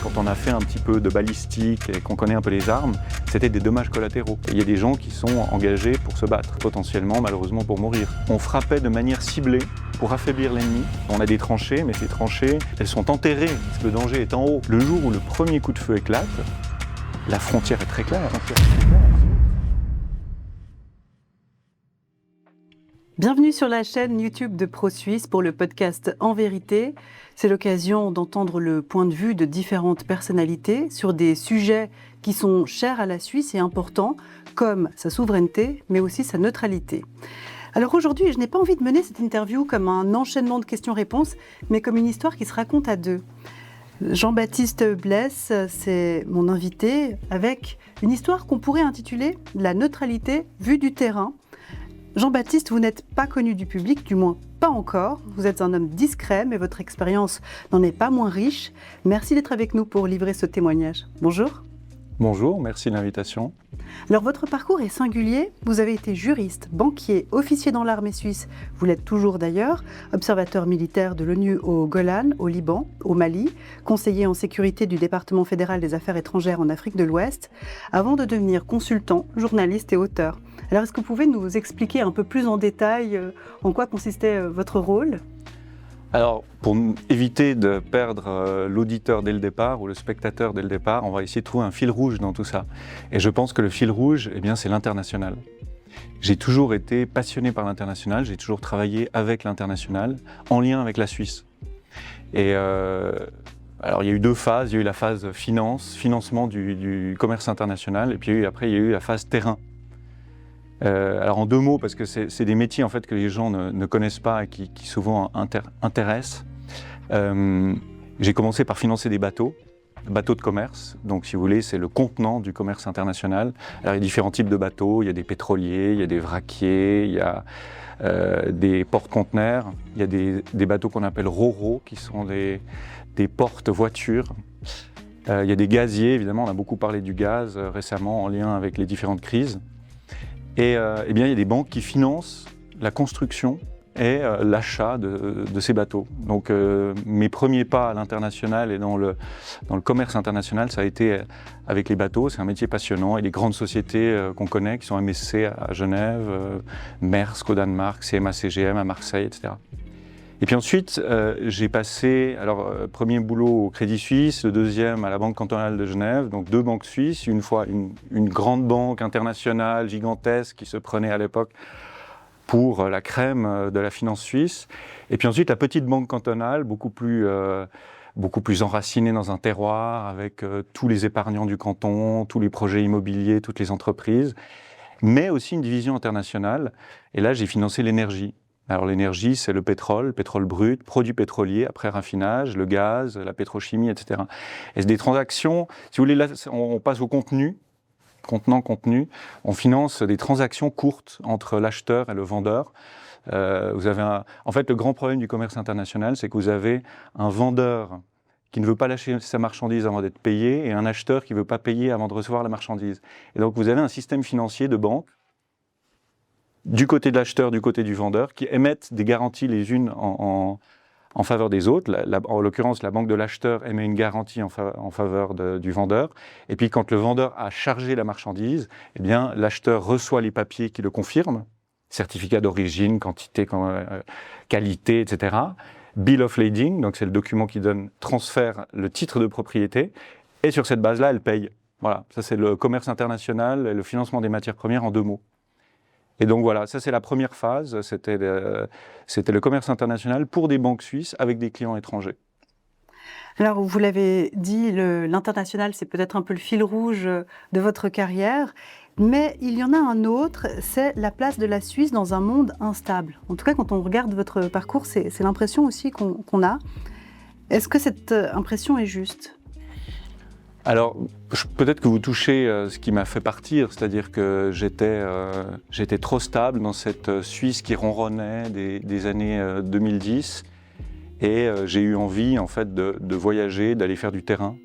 Quand on a fait un petit peu de balistique et qu'on connaît un peu les armes, c'était des dommages collatéraux. Il y a des gens qui sont engagés pour se battre, potentiellement, malheureusement, pour mourir. On frappait de manière ciblée pour affaiblir l'ennemi. On a des tranchées, mais ces tranchées, elles sont enterrées, parce que le danger est en haut. Le jour où le premier coup de feu éclate, la frontière est très claire. Bienvenue sur la chaîne YouTube de ProSuisse pour le podcast En Vérité. C'est l'occasion d'entendre le point de vue de différentes personnalités sur des sujets qui sont chers à la Suisse et importants, comme sa souveraineté, mais aussi sa neutralité. Alors aujourd'hui, je n'ai pas envie de mener cette interview comme un enchaînement de questions-réponses, mais comme une histoire qui se raconte à deux. Jean-Baptiste Blesse, c'est mon invité, avec une histoire qu'on pourrait intituler « La neutralité vue du terrain ». Jean-Baptiste, vous n'êtes pas connu du public, du moins pas encore. Vous êtes un homme discret, mais votre expérience n'en est pas moins riche. Merci d'être avec nous pour livrer ce témoignage. Bonjour. Bonjour, merci de l'invitation. Alors, votre parcours est singulier. Vous avez été juriste, banquier, officier dans l'armée suisse, vous l'êtes toujours d'ailleurs, observateur militaire de l'ONU au Golan, au Liban, au Mali, conseiller en sécurité du département fédéral des affaires étrangères en Afrique de l'Ouest, avant de devenir consultant, journaliste et auteur. Alors, est-ce que vous pouvez nous expliquer un peu plus en détail en quoi consistait votre rôle ? Alors, pour éviter de perdre l'auditeur dès le départ ou le spectateur dès le départ, on va essayer de trouver un fil rouge dans tout ça. Et je pense que le fil rouge, c'est l'international. J'ai toujours été passionné par l'international, j'ai toujours travaillé avec l'international, en lien avec la Suisse. Et alors, il y a eu deux phases. Il y a eu la phase financement du commerce international, et puis après, il y a eu la phase terrain. Alors en deux mots, parce que c'est des métiers en fait que les gens ne connaissent pas et qui souvent intéressent. J'ai commencé par financer des bateaux de commerce. Donc si vous voulez, c'est le contenant du commerce international. Alors il y a différents types de bateaux. Il y a des pétroliers, il y a des vraquiers, il y a des porte-conteneurs. Il y a des bateaux qu'on appelle ro-ro, qui sont des porte-voitures. Il y a des gaziers, évidemment, on a beaucoup parlé du gaz récemment en lien avec les différentes crises. Et il y a des banques qui financent la construction et l'achat de ces bateaux. Donc mes premiers pas à l'international et dans le commerce international, ça a été avec les bateaux. C'est un métier passionnant et les grandes sociétés qu'on connaît, qui sont MSC à Genève, Maersk au Danemark, CMA CGM à Marseille, etc. Et puis ensuite, j'ai passé, premier boulot au Crédit Suisse, le deuxième à la Banque cantonale de Genève, donc deux banques suisses, une fois une grande banque internationale, gigantesque, qui se prenait à l'époque pour la crème de la finance suisse. Et puis ensuite, la petite banque cantonale, beaucoup plus enracinée dans un terroir, avec tous les épargnants du canton, tous les projets immobiliers, toutes les entreprises, mais aussi une division internationale. Et là, j'ai financé l'énergie. Alors l'énergie, c'est le pétrole brut, produits pétroliers, après raffinage, le gaz, la pétrochimie, etc. Et c'est des transactions, si vous voulez, là on passe au contenu, on finance des transactions courtes entre l'acheteur et le vendeur. En fait, le grand problème du commerce international, c'est que vous avez un vendeur qui ne veut pas lâcher sa marchandise avant d'être payé et un acheteur qui ne veut pas payer avant de recevoir la marchandise. Et donc vous avez un système financier de banque, du côté de l'acheteur, du côté du vendeur, qui émettent des garanties les unes en faveur des autres. En l'occurrence, la banque de l'acheteur émet une garantie en faveur du vendeur. Et puis, quand le vendeur a chargé la marchandise, l'acheteur reçoit les papiers qui le confirment, certificat d'origine, quantité, qualité, etc. Bill of lading, donc c'est le document qui transfère le titre de propriété. Et sur cette base-là, elle paye. Voilà, ça c'est le commerce international et le financement des matières premières en deux mots. Et donc voilà, ça c'est la première phase, c'était le commerce international pour des banques suisses avec des clients étrangers. Alors vous l'avez dit, l'international c'est peut-être un peu le fil rouge de votre carrière, mais il y en a un autre, c'est la place de la Suisse dans un monde instable. En tout cas, quand on regarde votre parcours, c'est l'impression aussi qu'on a. Est-ce que cette impression est juste ? Alors, peut-être que vous touchez ce qui m'a fait partir, c'est-à-dire que j'étais trop stable dans cette Suisse qui ronronnait des années 2010 et j'ai eu envie en fait de voyager, d'aller faire du terrain.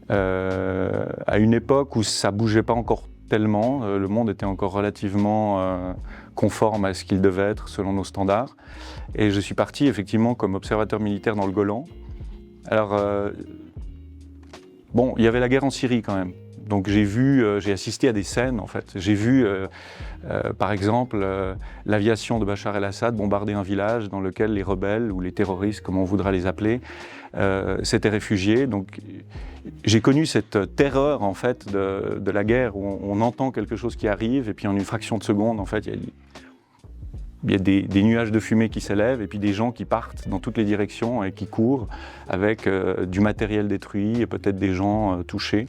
À une époque où ça bougeait pas encore tellement, le monde était encore relativement conforme à ce qu'il devait être selon nos standards. Et je suis parti effectivement comme observateur militaire dans le Golan. Alors, Bon, il y avait la guerre en Syrie quand même. Donc j'ai assisté à des scènes en fait. J'ai vu par exemple l'aviation de Bachar el-Assad bombarder un village dans lequel les rebelles ou les terroristes, comme on voudra les appeler, s'étaient réfugiés. Donc j'ai connu cette terreur en fait de la guerre où on entend quelque chose qui arrive et puis en une fraction de seconde en fait il y a des nuages de fumée qui s'élèvent et puis des gens qui partent dans toutes les directions et qui courent avec du matériel détruit et peut-être des gens touchés.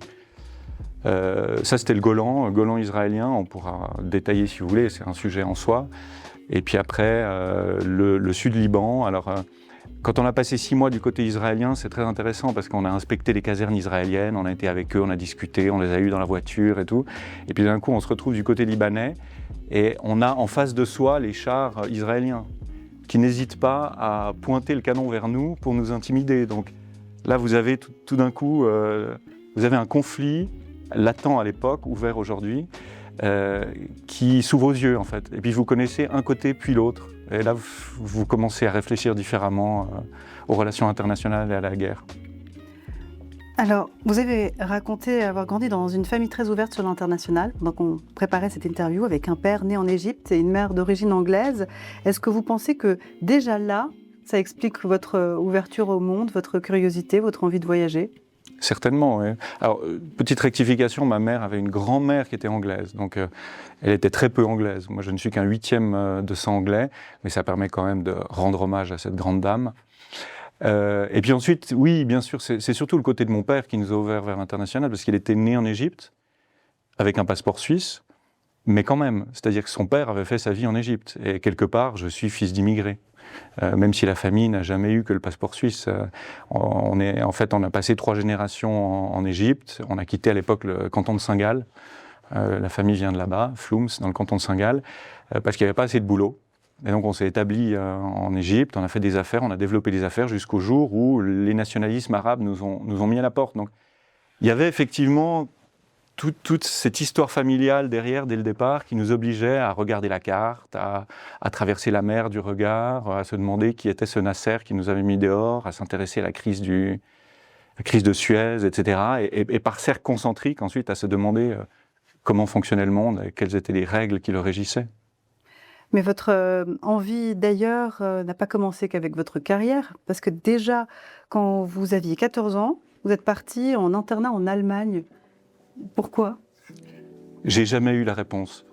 Ça, c'était le Golan israélien, on pourra détailler si vous voulez, c'est un sujet en soi. Et puis après, le sud Liban. Alors, quand on a passé 6 mois du côté israélien, c'est très intéressant parce qu'on a inspecté les casernes israéliennes, on a été avec eux, on a discuté, on les a eus dans la voiture et tout. Et puis d'un coup, on se retrouve du côté libanais et on a en face de soi les chars israéliens qui n'hésitent pas à pointer le canon vers nous pour nous intimider. Donc là, vous avez tout d'un coup, vous avez un conflit latent à l'époque, ouvert aujourd'hui, qui s'ouvre aux yeux en fait. Et puis vous connaissez un côté puis l'autre. Et là, vous commencez à réfléchir différemment aux relations internationales et à la guerre. Alors, vous avez raconté avoir grandi dans une famille très ouverte sur l'international. Donc, on préparait cette interview avec un père né en Égypte et une mère d'origine anglaise. Est-ce que vous pensez que déjà là, ça explique votre ouverture au monde, votre curiosité, votre envie de voyager ? Certainement, oui. Alors, petite rectification, ma mère avait une grand-mère qui était anglaise, donc elle était très peu anglaise. Moi, je ne suis qu'un 8e de sang anglais, mais ça permet quand même de rendre hommage à cette grande dame. Et puis ensuite, oui, bien sûr, c'est surtout le côté de mon père qui nous a ouvert vers l'international, parce qu'il était né en Égypte, avec un passeport suisse, mais quand même, c'est-à-dire que son père avait fait sa vie en Égypte, et quelque part, je suis fils d'immigrés. Même si la famille n'a jamais eu que le passeport suisse. On a passé 3 générations en Égypte. On a quitté à l'époque le canton de Saint-Gall. La famille vient de là-bas, Floums, dans le canton de Saint-Gall, parce qu'il n'y avait pas assez de boulot. Et donc on s'est établi en Égypte, on a fait des affaires, on a développé des affaires jusqu'au jour où les nationalismes arabes nous ont mis à la porte. Donc il y avait effectivement toute cette histoire familiale derrière, dès le départ, qui nous obligeait à regarder la carte, à traverser la mer du regard, à se demander qui était ce Nasser qui nous avait mis dehors, à s'intéresser à la crise de Suez, etc. Et par cercle concentrique, ensuite, à se demander comment fonctionnait le monde et quelles étaient les règles qui le régissaient. Mais votre envie, d'ailleurs, n'a pas commencé qu'avec votre carrière, parce que déjà, quand vous aviez 14 ans, vous êtes parti en internat en Allemagne. Pourquoi ? J'ai jamais eu la réponse.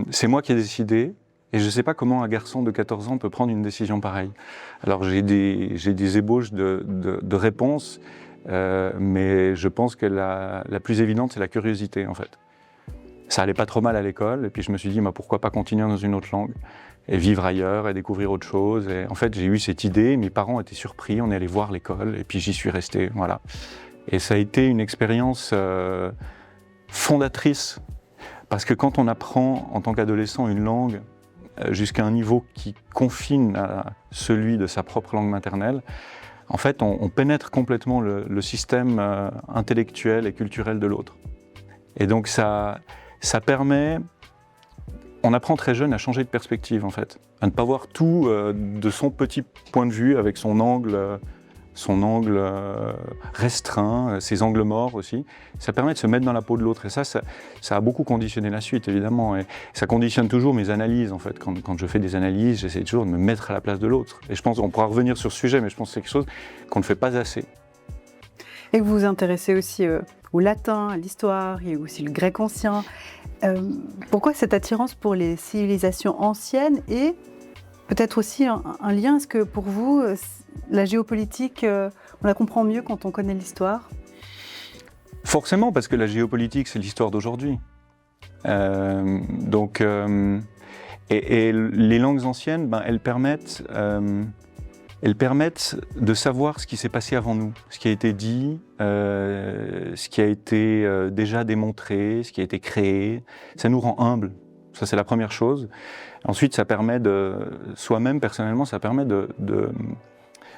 C'est moi qui ai décidé, et je ne sais pas comment un garçon de 14 ans peut prendre une décision pareille. Alors j'ai des ébauches de réponses, mais je pense que la plus évidente, c'est la curiosité en fait. Ça allait pas trop mal à l'école, et puis je me suis dit, pourquoi pas continuer dans une autre langue, et vivre ailleurs, et découvrir autre chose. Et en fait, j'ai eu cette idée, mes parents étaient surpris, on est allé voir l'école, et puis j'y suis resté, voilà. Et ça a été une expérience fondatrice, parce que quand on apprend en tant qu'adolescent une langue jusqu'à un niveau qui confine à celui de sa propre langue maternelle, en fait on pénètre complètement le système intellectuel et culturel de l'autre. Et donc ça permet, on apprend très jeune à changer de perspective en fait, à ne pas voir tout de son petit point de vue avec son angle restreint, ses angles morts aussi. Ça permet de se mettre dans la peau de l'autre. Et ça a beaucoup conditionné la suite, évidemment. Et ça conditionne toujours mes analyses, en fait. Quand je fais des analyses, j'essaie toujours de me mettre à la place de l'autre. Et je pense qu'on pourra revenir sur ce sujet, mais je pense que c'est quelque chose qu'on ne fait pas assez. Et que vous vous intéressez aussi au latin, à l'histoire, il y a aussi le grec ancien. Pourquoi cette attirance pour les civilisations anciennes et peut-être aussi un lien, est-ce que pour vous, la géopolitique, on la comprend mieux quand on connaît l'histoire ? Forcément, parce que la géopolitique, c'est l'histoire d'aujourd'hui. Et les langues anciennes, elles permettent de savoir ce qui s'est passé avant nous, ce qui a été dit, ce qui a été déjà démontré, ce qui a été créé. Ça nous rend humbles. Ça, c'est la première chose. Ensuite, ça permet soi-même, personnellement, ça permet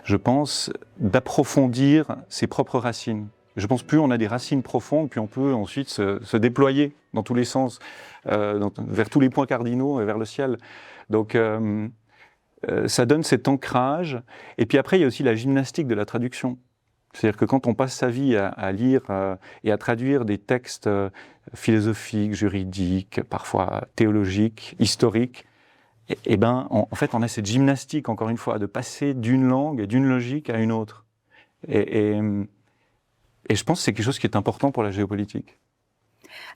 je pense, d'approfondir ses propres racines. Je pense plus on a des racines profondes, puis on peut ensuite se déployer dans tous les sens, vers tous les points cardinaux et vers le ciel. Donc, ça donne cet ancrage. Et puis après, il y a aussi la gymnastique de la traduction. C'est-à-dire que quand on passe sa vie à lire et à traduire des textes philosophiques, juridiques, parfois théologiques, historiques, et ben, en fait, on a cette gymnastique, encore une fois, de passer d'une langue et d'une logique à une autre. Et je pense que c'est quelque chose qui est important pour la géopolitique.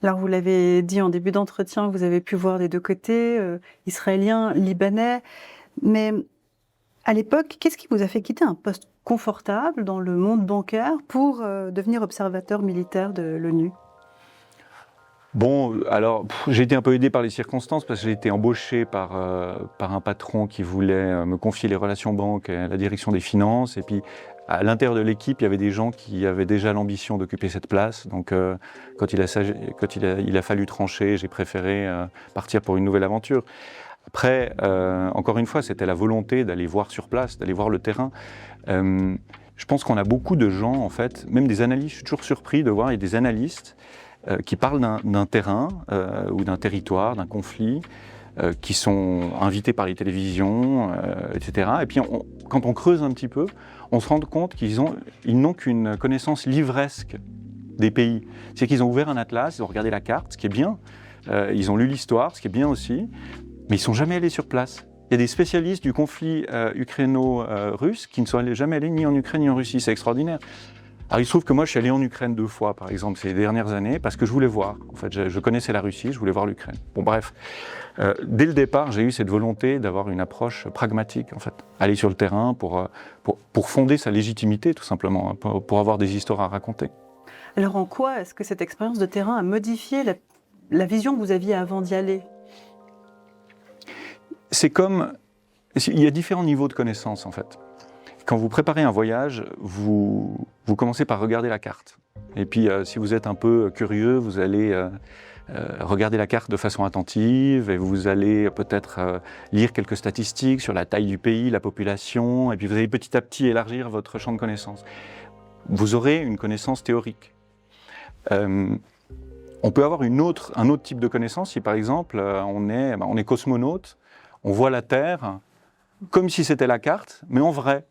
Alors, vous l'avez dit en début d'entretien, vous avez pu voir des deux côtés, israéliens, libanais, mais à l'époque, qu'est-ce qui vous a fait quitter un poste confortable dans le monde bancaire pour devenir observateur militaire de l'ONU ? Bon, alors, j'ai été un peu aidé par les circonstances parce que j'ai été embauché par un patron qui voulait me confier les relations banques et la direction des finances. Et puis, à l'intérieur de l'équipe, il y avait des gens qui avaient déjà l'ambition d'occuper cette place. Donc, quand il a fallu trancher, j'ai préféré partir pour une nouvelle aventure. Après, encore une fois, c'était la volonté d'aller voir sur place, d'aller voir le terrain. Je pense qu'on a beaucoup de gens, en fait, même des analystes, je suis toujours surpris de voir, il y a des analystes qui parlent d'un terrain ou d'un territoire, d'un conflit, qui sont invités par les télévisions, etc. Et puis, quand on creuse un petit peu, on se rend compte qu'ils n'ont qu'une connaissance livresque des pays. C'est qu'ils ont ouvert un atlas, ils ont regardé la carte, ce qui est bien, ils ont lu l'histoire, ce qui est bien aussi, mais ils ne sont jamais allés sur place. Il y a des spécialistes du conflit ukraino-russe qui ne sont jamais allés ni en Ukraine ni en Russie, c'est extraordinaire. Alors il se trouve que moi je suis allé en Ukraine 2 fois par exemple ces dernières années parce que je voulais voir, en fait je connaissais la Russie, je voulais voir l'Ukraine. Bon bref, dès le départ j'ai eu cette volonté d'avoir une approche pragmatique en fait, aller sur le terrain pour fonder sa légitimité tout simplement, hein, pour avoir des histoires à raconter. Alors en quoi est-ce que cette expérience de terrain a modifié la vision que vous aviez avant d'y aller ? C'est comme, il y a différents niveaux de connaissances en fait. Quand vous préparez un voyage, vous commencez par regarder la carte. Et puis, si vous êtes un peu curieux, vous allez regarder la carte de façon attentive et vous allez peut-être lire quelques statistiques sur la taille du pays, la population, et puis vous allez petit à petit élargir votre champ de connaissances. Vous aurez une connaissance théorique. On peut avoir un autre type de connaissance si, par exemple, on est cosmonaute, on voit la Terre comme si c'était la carte, mais en vrai.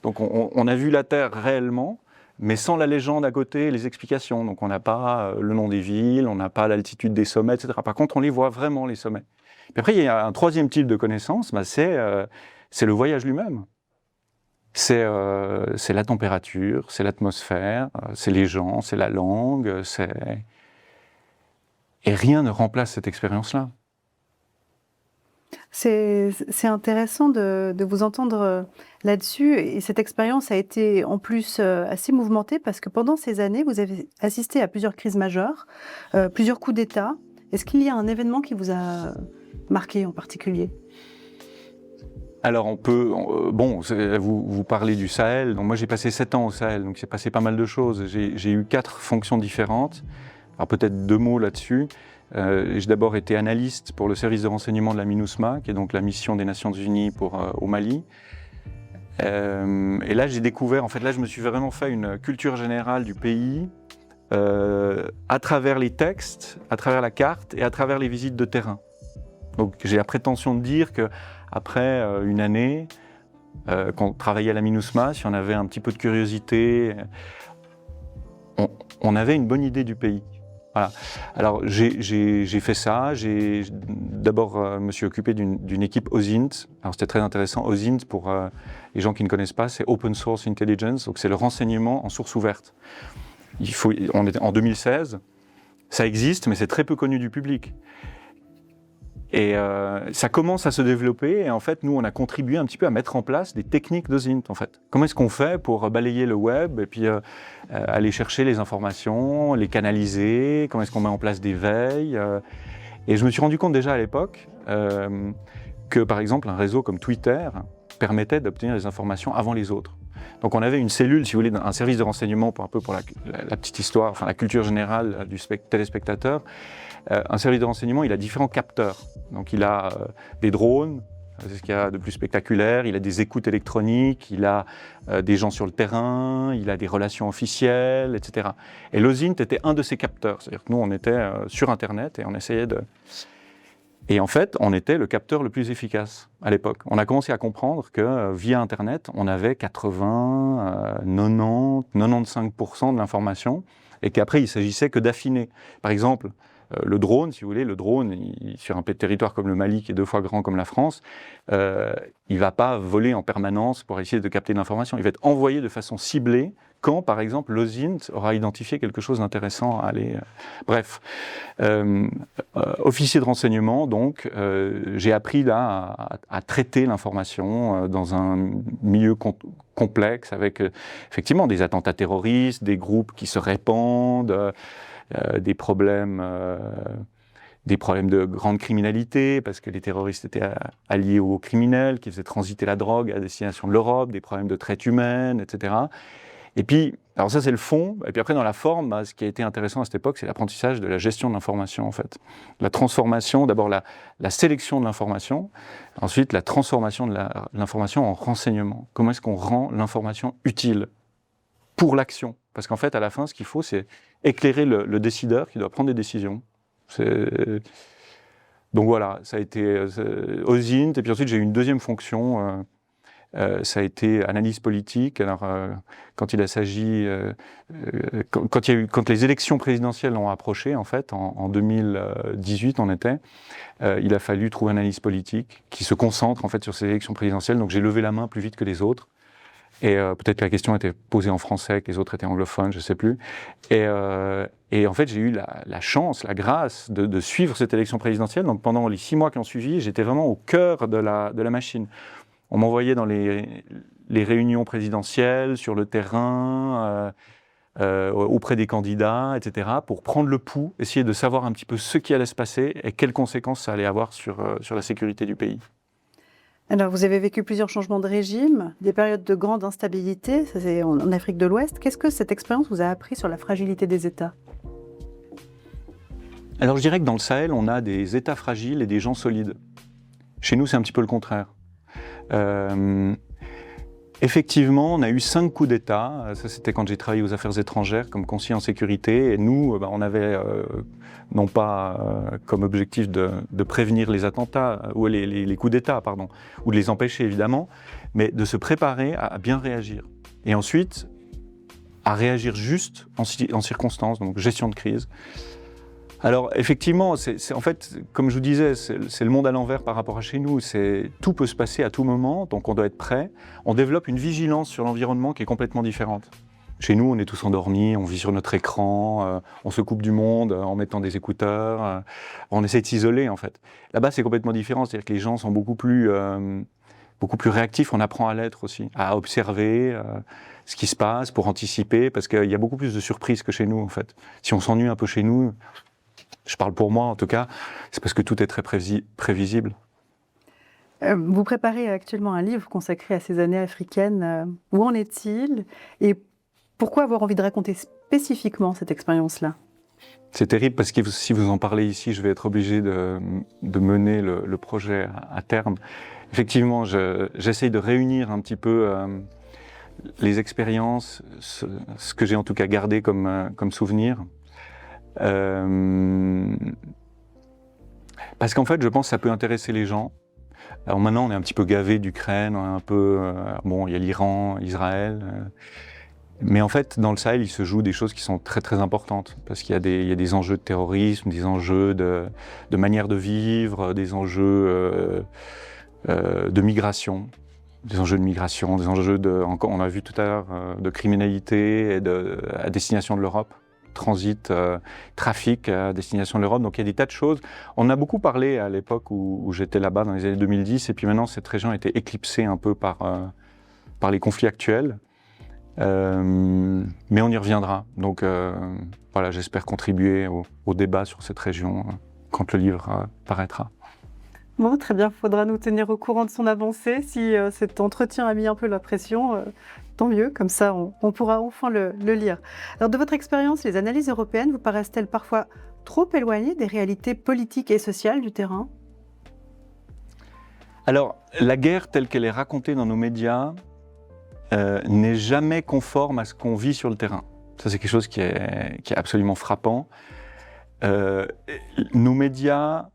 Donc on a vu la Terre réellement, mais sans la légende à côté, les explications. Donc on n'a pas le nom des villes, on n'a pas l'altitude des sommets, etc. Par contre, on les voit vraiment, les sommets. Puis après, il y a un troisième type de connaissance, c'est le voyage lui-même. C'est la température, c'est l'atmosphère, c'est les gens, c'est la langue, et rien ne remplace cette expérience-là. C'est intéressant de vous entendre là-dessus. Et cette expérience a été en plus assez mouvementée parce que pendant ces années, vous avez assisté à plusieurs crises majeures, plusieurs coups d'État. Est-ce qu'il y a un événement qui vous a marqué en particulier ? Alors vous parlez du Sahel. Donc moi j'ai passé 7 ans au Sahel, donc c'est passé pas mal de choses. J'ai eu 4 fonctions différentes. Alors peut-être 2 mots là-dessus. J'ai d'abord été analyste pour le service de renseignement de la MINUSMA, qui est donc la mission des Nations Unies au Mali. Et là, j'ai découvert, en fait, là, je me suis vraiment fait une culture générale du pays à travers les textes, à travers la carte et à travers les visites de terrain. Donc j'ai la prétention de dire qu'après une année, quand on travaillait à la MINUSMA, si on avait un petit peu de curiosité, on avait une bonne idée du pays. Voilà. Alors j'ai fait ça, d'abord me suis occupé d'une équipe OSINT. Alors c'était très intéressant, OSINT pour les gens qui ne connaissent pas, c'est Open Source Intelligence, donc c'est le renseignement en source ouverte. On était en 2016, ça existe mais c'est très peu connu du public. Et ça commence à se développer et en fait nous on a contribué un petit peu à mettre en place des techniques d'OSINT en fait. Comment est-ce qu'on fait pour balayer le web et puis aller chercher les informations, les canaliser, comment est-ce qu'on met en place des veilles et je me suis rendu compte déjà à l'époque que par exemple un réseau comme Twitter permettait d'obtenir des informations avant les autres. Donc on avait une cellule, si vous voulez, un service de renseignement pour la petite histoire, enfin la culture générale du téléspectateur. Un service de renseignement, il a différents capteurs. Donc il a des drones, c'est ce qu'il y a de plus spectaculaire, il a des écoutes électroniques, il a des gens sur le terrain, il a des relations officielles, etc. Et l'OSINT était un de ces capteurs. C'est-à-dire que nous, on était sur Internet et on essayait de... Et en fait, on était le capteur le plus efficace à l'époque. On a commencé à comprendre que via Internet, on avait 80, 90, 95% de l'information et qu'après, il s'agissait que d'affiner. Par exemple, le drone, si vous voulez, sur un territoire comme le Mali, qui est 2 fois grand comme la France, il ne va pas voler en permanence pour essayer de capter de l'information. Il va être envoyé de façon ciblée quand, par exemple, l'OSINT aura identifié quelque chose d'intéressant à aller... Bref, officier de renseignement, donc, j'ai appris là à traiter l'information dans un milieu complexe avec effectivement des attentats terroristes, des groupes qui se répandent, des problèmes de grande criminalité, parce que les terroristes étaient alliés aux criminels qui faisaient transiter la drogue à destination de l'Europe, des problèmes de traite humaine, etc. Et puis, alors ça c'est le fond, et puis après dans la forme, ce qui a été intéressant à cette époque, c'est l'apprentissage de la gestion de l'information en fait. La transformation, d'abord la sélection de l'information, ensuite la transformation de l'information en renseignement. Comment est-ce qu'on rend l'information utile pour l'action? Parce qu'en fait, à la fin, ce qu'il faut, c'est éclairer le décideur qui doit prendre des décisions. Donc voilà, ça a été OSINT, et puis ensuite j'ai eu une deuxième fonction, ça a été analyse politique. Alors, quand il a s'agi, quand les élections présidentielles ont approché, en fait, en 2018 on était, il a fallu trouver une analyse politique qui se concentre en fait sur ces élections présidentielles. Donc j'ai levé la main plus vite que les autres. Et peut-être que la question était posée en français, que les autres étaient anglophones, je ne sais plus. Et en fait, j'ai eu la chance, la grâce de suivre cette élection présidentielle. Donc pendant les 6 mois qui ont suivi, j'étais vraiment au cœur de la machine. On m'envoyait dans les réunions présidentielles, sur le terrain, auprès des candidats, etc., pour prendre le pouls, essayer de savoir un petit peu ce qui allait se passer et quelles conséquences ça allait avoir sur la sécurité du pays. Alors, vous avez vécu plusieurs changements de régime, des périodes de grande instabilité, ça c'est en Afrique de l'Ouest. Qu'est-ce que cette expérience vous a appris sur la fragilité des États? Alors, je dirais que dans le Sahel, on a des États fragiles et des gens solides. Chez nous, c'est un petit peu le contraire. Effectivement, on a eu 5 coups d'État. Ça, c'était quand j'ai travaillé aux affaires étrangères comme conseiller en sécurité. Et nous, on avait non pas comme objectif de prévenir les attentats, ou les coups d'État, pardon, ou de les empêcher évidemment, mais de se préparer à bien réagir. Et ensuite, à réagir juste en circonstances, donc gestion de crise. Alors effectivement, en fait, comme je vous disais, c'est le monde à l'envers par rapport à chez nous. Tout peut se passer à tout moment, donc on doit être prêt. On développe une vigilance sur l'environnement qui est complètement différente. Chez nous, on est tous endormis, on vit sur notre écran, on se coupe du monde en mettant des écouteurs, on essaie de s'isoler en fait. Là-bas, c'est complètement différent, c'est-à-dire que les gens sont beaucoup plus réactifs, on apprend à l'être aussi, à observer ce qui se passe pour anticiper, parce qu'il y a beaucoup plus de surprises que chez nous en fait. Si on s'ennuie un peu chez nous, je parle pour moi en tout cas, c'est parce que tout est très prévisible. Vous préparez actuellement un livre consacré à ces années africaines. Où en est-il? Et pourquoi avoir envie de raconter spécifiquement cette expérience-là? C'est terrible parce que si vous en parlez ici, je vais être obligé de mener le projet à terme. Effectivement, j'essaye de réunir un petit peu les expériences, ce que j'ai en tout cas gardé comme souvenir. Parce qu'en fait, je pense que ça peut intéresser les gens. Alors maintenant, on est un petit peu gavé d'Ukraine, on est un peu... bon, il y a l'Iran, Israël... mais en fait, dans le Sahel, il se joue des choses qui sont très très importantes, parce qu'il y a des enjeux de terrorisme, des enjeux de manière de vivre, des enjeux de migration, des enjeux on a vu tout à l'heure, de criminalité et à destination de l'Europe. Transit, trafic à destination de l'Europe, donc il y a des tas de choses. On a beaucoup parlé à l'époque où j'étais là-bas dans les années 2010, et puis maintenant cette région a été éclipsée un peu par les conflits actuels, mais on y reviendra. Donc voilà, j'espère contribuer au débat sur cette région quand le livre paraîtra. Bon, très bien, il faudra nous tenir au courant de son avancée. Si cet entretien a mis un peu la pression, tant mieux, comme ça on pourra enfin le lire. Alors de votre expérience, les analyses européennes vous paraissent-elles parfois trop éloignées des réalités politiques et sociales du terrain? Alors, la guerre telle qu'elle est racontée dans nos médias n'est jamais conforme à ce qu'on vit sur le terrain. Ça, c'est quelque chose qui est absolument frappant. Nos médias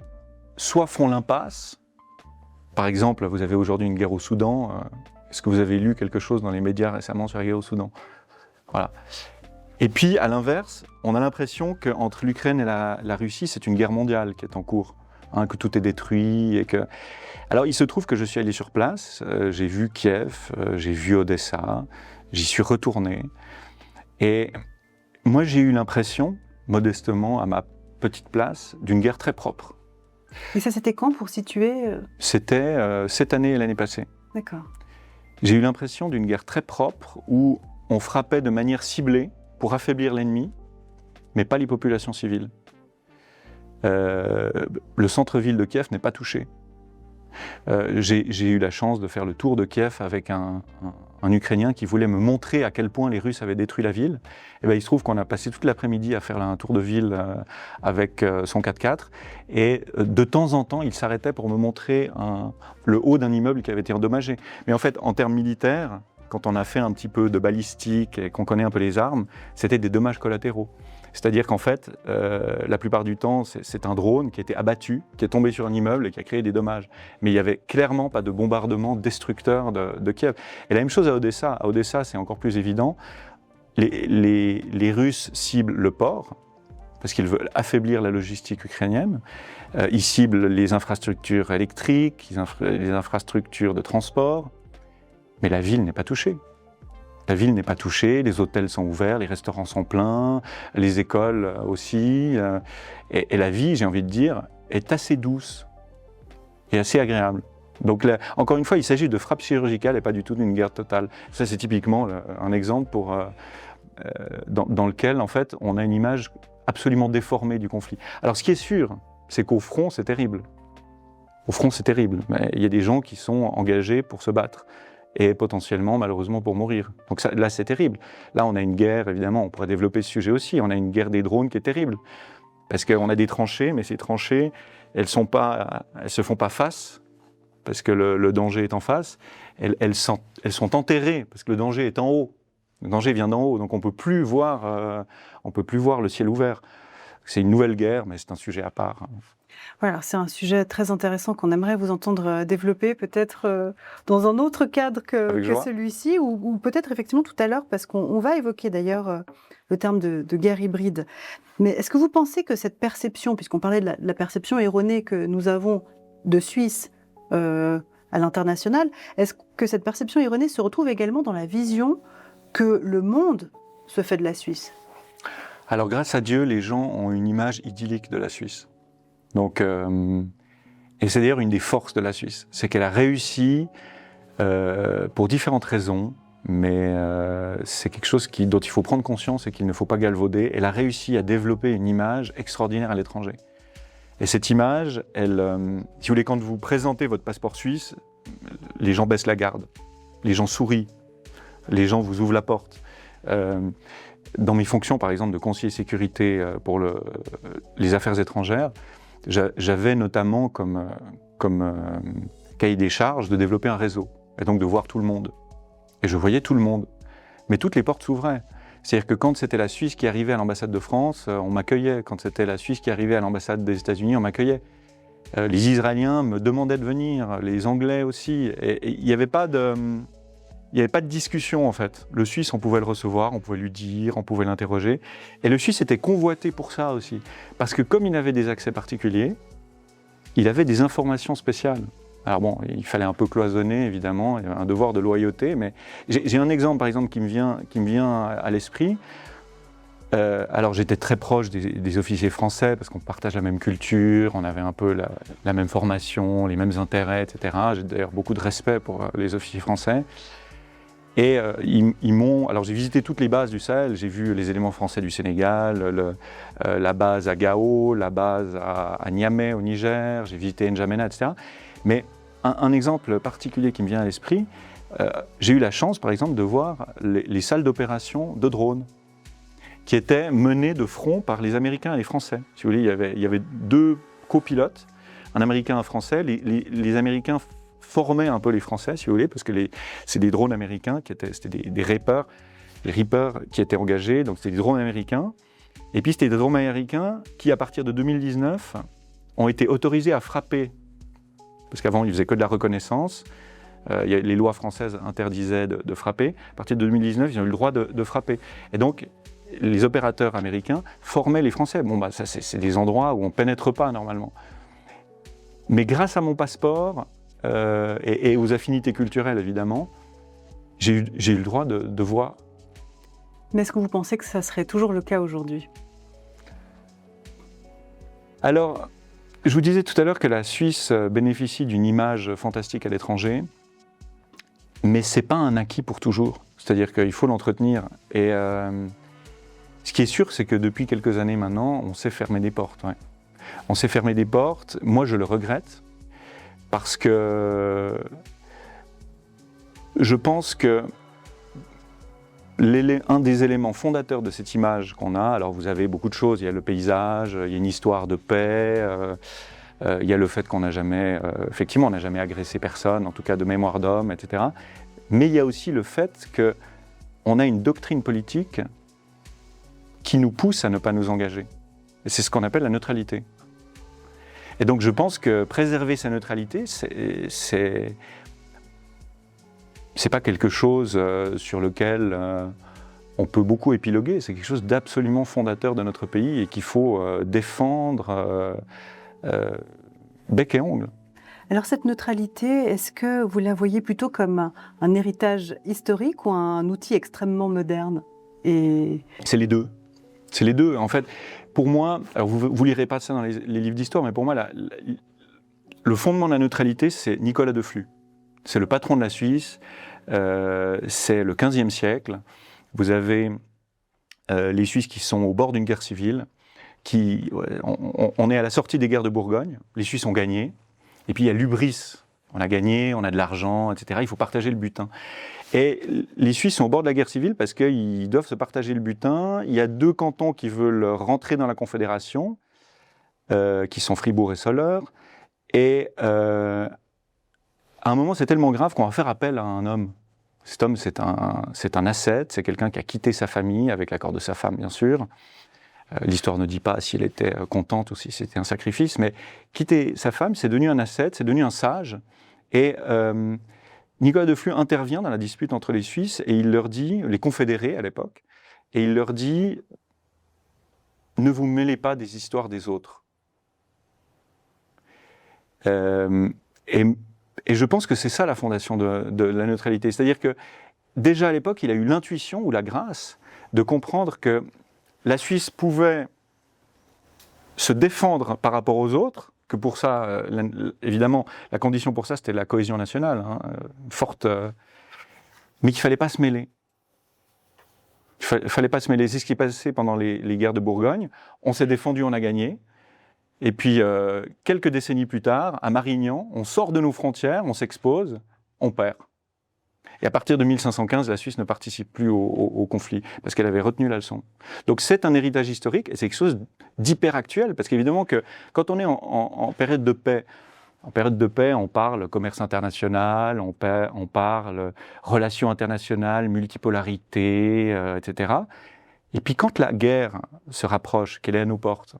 soit font l'impasse. Par exemple, vous avez aujourd'hui une guerre au Soudan. Est-ce que vous avez lu quelque chose dans les médias récemment sur la guerre au Soudan? Voilà. Et puis, à l'inverse, on a l'impression qu'entre l'Ukraine et la Russie, c'est une guerre mondiale qui est en cours, hein, que tout est détruit. Alors, il se trouve que je suis allé sur place, j'ai vu Kiev, j'ai vu Odessa, j'y suis retourné. Et moi, j'ai eu l'impression, modestement, à ma petite place, d'une guerre très propre. Et ça, c'était quand pour situer C'était cette année et l'année passée. D'accord. J'ai eu l'impression d'une guerre très propre où on frappait de manière ciblée pour affaiblir l'ennemi, mais pas les populations civiles. Le centre-ville de Kiev n'est pas touché. J'ai eu la chance de faire le tour de Kiev avec un Ukrainien qui voulait me montrer à quel point les Russes avaient détruit la ville. Et bien, il se trouve qu'on a passé toute l'après-midi à faire un tour de ville avec son 4x4. Et de temps en temps, il s'arrêtait pour me montrer le haut d'un immeuble qui avait été endommagé. Mais en fait, en termes militaires, quand on a fait un petit peu de balistique et qu'on connaît un peu les armes, c'était des dommages collatéraux. C'est-à-dire qu'en fait, la plupart du temps, c'est un drone qui a été abattu, qui est tombé sur un immeuble et qui a créé des dommages. Mais il n'y avait clairement pas de bombardement destructeur de Kiev. Et la même chose à Odessa. À Odessa, c'est encore plus évident. Les Russes ciblent le port, parce qu'ils veulent affaiblir la logistique ukrainienne. Ils ciblent les infrastructures électriques, les infrastructures de transport. Mais la ville n'est pas touchée. La ville n'est pas touchée, les hôtels sont ouverts, les restaurants sont pleins, les écoles aussi. Et la vie, j'ai envie de dire, est assez douce et assez agréable. Donc là, encore une fois, il s'agit de frappe chirurgicale et pas du tout d'une guerre totale. Ça, c'est typiquement un exemple dans lequel, en fait, on a une image absolument déformée du conflit. Alors, ce qui est sûr, c'est qu'au front, c'est terrible. Au front, c'est terrible. Mais il y a des gens qui sont engagés pour se battre. Et potentiellement, malheureusement, pour mourir. Donc ça, là, c'est terrible. Là, on a une guerre, évidemment, on pourrait développer ce sujet aussi, on a une guerre des drones qui est terrible. Parce qu'on a des tranchées, mais ces tranchées, elles se font pas face, parce que le danger est en face, elles sont enterrées, parce que le danger est en haut. Le danger vient d'en haut, donc on peut plus voir le ciel ouvert. C'est une nouvelle guerre, mais c'est un sujet à part. Voilà, c'est un sujet très intéressant qu'on aimerait vous entendre développer, peut-être dans un autre cadre que celui-ci, ou peut-être effectivement tout à l'heure, parce qu'on va évoquer d'ailleurs le terme de guerre hybride. Mais est-ce que vous pensez que cette perception, puisqu'on parlait de la perception erronée que nous avons de Suisse à l'international, est-ce que cette perception erronée se retrouve également dans la vision que le monde se fait de la Suisse? Alors grâce à Dieu, les gens ont une image idyllique de la Suisse. Donc, et c'est d'ailleurs une des forces de la Suisse, c'est qu'elle a réussi pour différentes raisons, mais c'est quelque chose dont il faut prendre conscience et qu'il ne faut pas galvauder. Elle a réussi à développer une image extraordinaire à l'étranger. Et cette image, si vous voulez, quand vous présentez votre passeport suisse, les gens baissent la garde, les gens sourient, les gens vous ouvrent la porte. Dans mes fonctions, par exemple, de conseiller sécurité pour les affaires étrangères, j'avais notamment comme cahier des charges de développer un réseau, et donc de voir tout le monde. Et je voyais tout le monde, mais toutes les portes s'ouvraient. C'est-à-dire que quand c'était la Suisse qui arrivait à l'ambassade de France, on m'accueillait. Quand c'était la Suisse qui arrivait à l'ambassade des États-Unis, on m'accueillait. Les Israéliens me demandaient de venir, les Anglais aussi. Et il n'y avait pas de discussion en fait. Le Suisse, on pouvait le recevoir, on pouvait lui dire, on pouvait l'interroger. Et le Suisse était convoité pour ça aussi. Parce que comme il avait des accès particuliers, il avait des informations spéciales. Alors bon, il fallait un peu cloisonner évidemment, il y avait un devoir de loyauté, mais j'ai un exemple par exemple qui me vient à l'esprit. Alors j'étais très proche des officiers français parce qu'on partage la même culture, on avait un peu la même formation, les mêmes intérêts, etc. J'ai d'ailleurs beaucoup de respect pour les officiers français. Et alors j'ai visité toutes les bases du Sahel, j'ai vu les éléments français du Sénégal, la base à Gao, la base à Niamey au Niger, j'ai visité N'Djamena, etc. Mais un exemple particulier qui me vient à l'esprit, j'ai eu la chance par exemple de voir les salles d'opération de drones qui étaient menées de front par les Américains et les Français. Si vous voulez, il y avait deux copilotes, un Américain et un Français. Les Américains formaient un peu les Français, si vous voulez, parce que c'est des drones américains, c'était des Reapers, les Reapers qui étaient engagés, donc c'était des drones américains. Et puis c'était des drones américains qui, à partir de 2019, ont été autorisés à frapper, parce qu'avant ils faisaient que de la reconnaissance, les lois françaises interdisaient de frapper, à partir de 2019 ils ont eu le droit de frapper. Et donc les opérateurs américains formaient les Français. Bon, ça c'est des endroits où on ne pénètre pas normalement. Mais grâce à mon passeport et aux affinités culturelles évidemment, j'ai eu le droit de voir. Mais est-ce que vous pensez que ça serait toujours le cas aujourd'hui ? Alors, je vous disais tout à l'heure que la Suisse bénéficie d'une image fantastique à l'étranger, mais ce n'est pas un acquis pour toujours. C'est-à-dire qu'il faut l'entretenir. Et ce qui est sûr, c'est que depuis quelques années maintenant, on s'est fermé des portes. Ouais. On s'est fermé des portes. Moi, je le regrette, parce que je pense que un des éléments fondateurs de cette image qu'on a, alors vous avez beaucoup de choses, il y a le paysage, il y a une histoire de paix, il y a le fait qu'on n'a jamais, effectivement, on n'a jamais agressé personne, en tout cas de mémoire d'homme, etc. Mais il y a aussi le fait qu'on a une doctrine politique qui nous pousse à ne pas nous engager. Et c'est ce qu'on appelle la neutralité. Et donc je pense que préserver sa neutralité, c'est pas quelque chose sur lequel on peut beaucoup épiloguer, c'est quelque chose d'absolument fondateur de notre pays et qu'il faut défendre bec et ongle. Alors cette neutralité, est-ce que vous la voyez plutôt comme un héritage historique ou un outil extrêmement moderne ? C'est les deux. C'est les deux. En fait, pour moi, alors vous lirez pas ça dans les livres d'histoire, mais pour moi, le fondement de la neutralité, c'est Nicolas de Flue. C'est le patron de la Suisse, c'est le XVe siècle. Vous avez les Suisses qui sont au bord d'une guerre civile, on est à la sortie des guerres de Bourgogne, les Suisses ont gagné, et puis il y a l'hubris, on a gagné, on a de l'argent, etc., il faut partager le butin. Et les Suisses sont au bord de la guerre civile parce qu'ils doivent se partager le butin. Il y a deux cantons qui veulent rentrer dans la Confédération, qui sont Fribourg et Soleure, et à un moment, c'est tellement grave qu'on va faire appel à un homme. Cet homme, c'est un ascète, c'est quelqu'un qui a quitté sa famille, avec l'accord de sa femme, bien sûr. L'histoire ne dit pas si elle était contente ou si c'était un sacrifice, mais quitter sa femme, c'est devenu un ascète, c'est devenu un sage. Et Nicolas de Flue intervient dans la dispute entre les Suisses et il leur dit, les confédérés à l'époque, et il leur dit « Ne vous mêlez pas des histoires des autres ». Et je pense que c'est ça la fondation de la neutralité. C'est-à-dire que déjà à l'époque, il a eu l'intuition ou la grâce de comprendre que la Suisse pouvait se défendre par rapport aux autres, que pour ça, évidemment, la condition pour ça, c'était la cohésion nationale, forte, mais qu'il ne fallait pas se mêler. Il ne fallait pas se mêler. C'est ce qui est passé pendant les guerres de Bourgogne. On s'est défendu, on a gagné. Et puis, quelques décennies plus tard, à Marignan, on sort de nos frontières, on s'expose, on perd. Et à partir de 1515, la Suisse ne participe plus au conflit, parce qu'elle avait retenu la leçon. Donc c'est un héritage historique, et c'est quelque chose d'hyper actuel, parce qu'évidemment que quand on est en période de paix, on parle commerce international, on parle relations internationales, multipolarité, etc. Et puis quand la guerre se rapproche, qu'elle est à nos portes,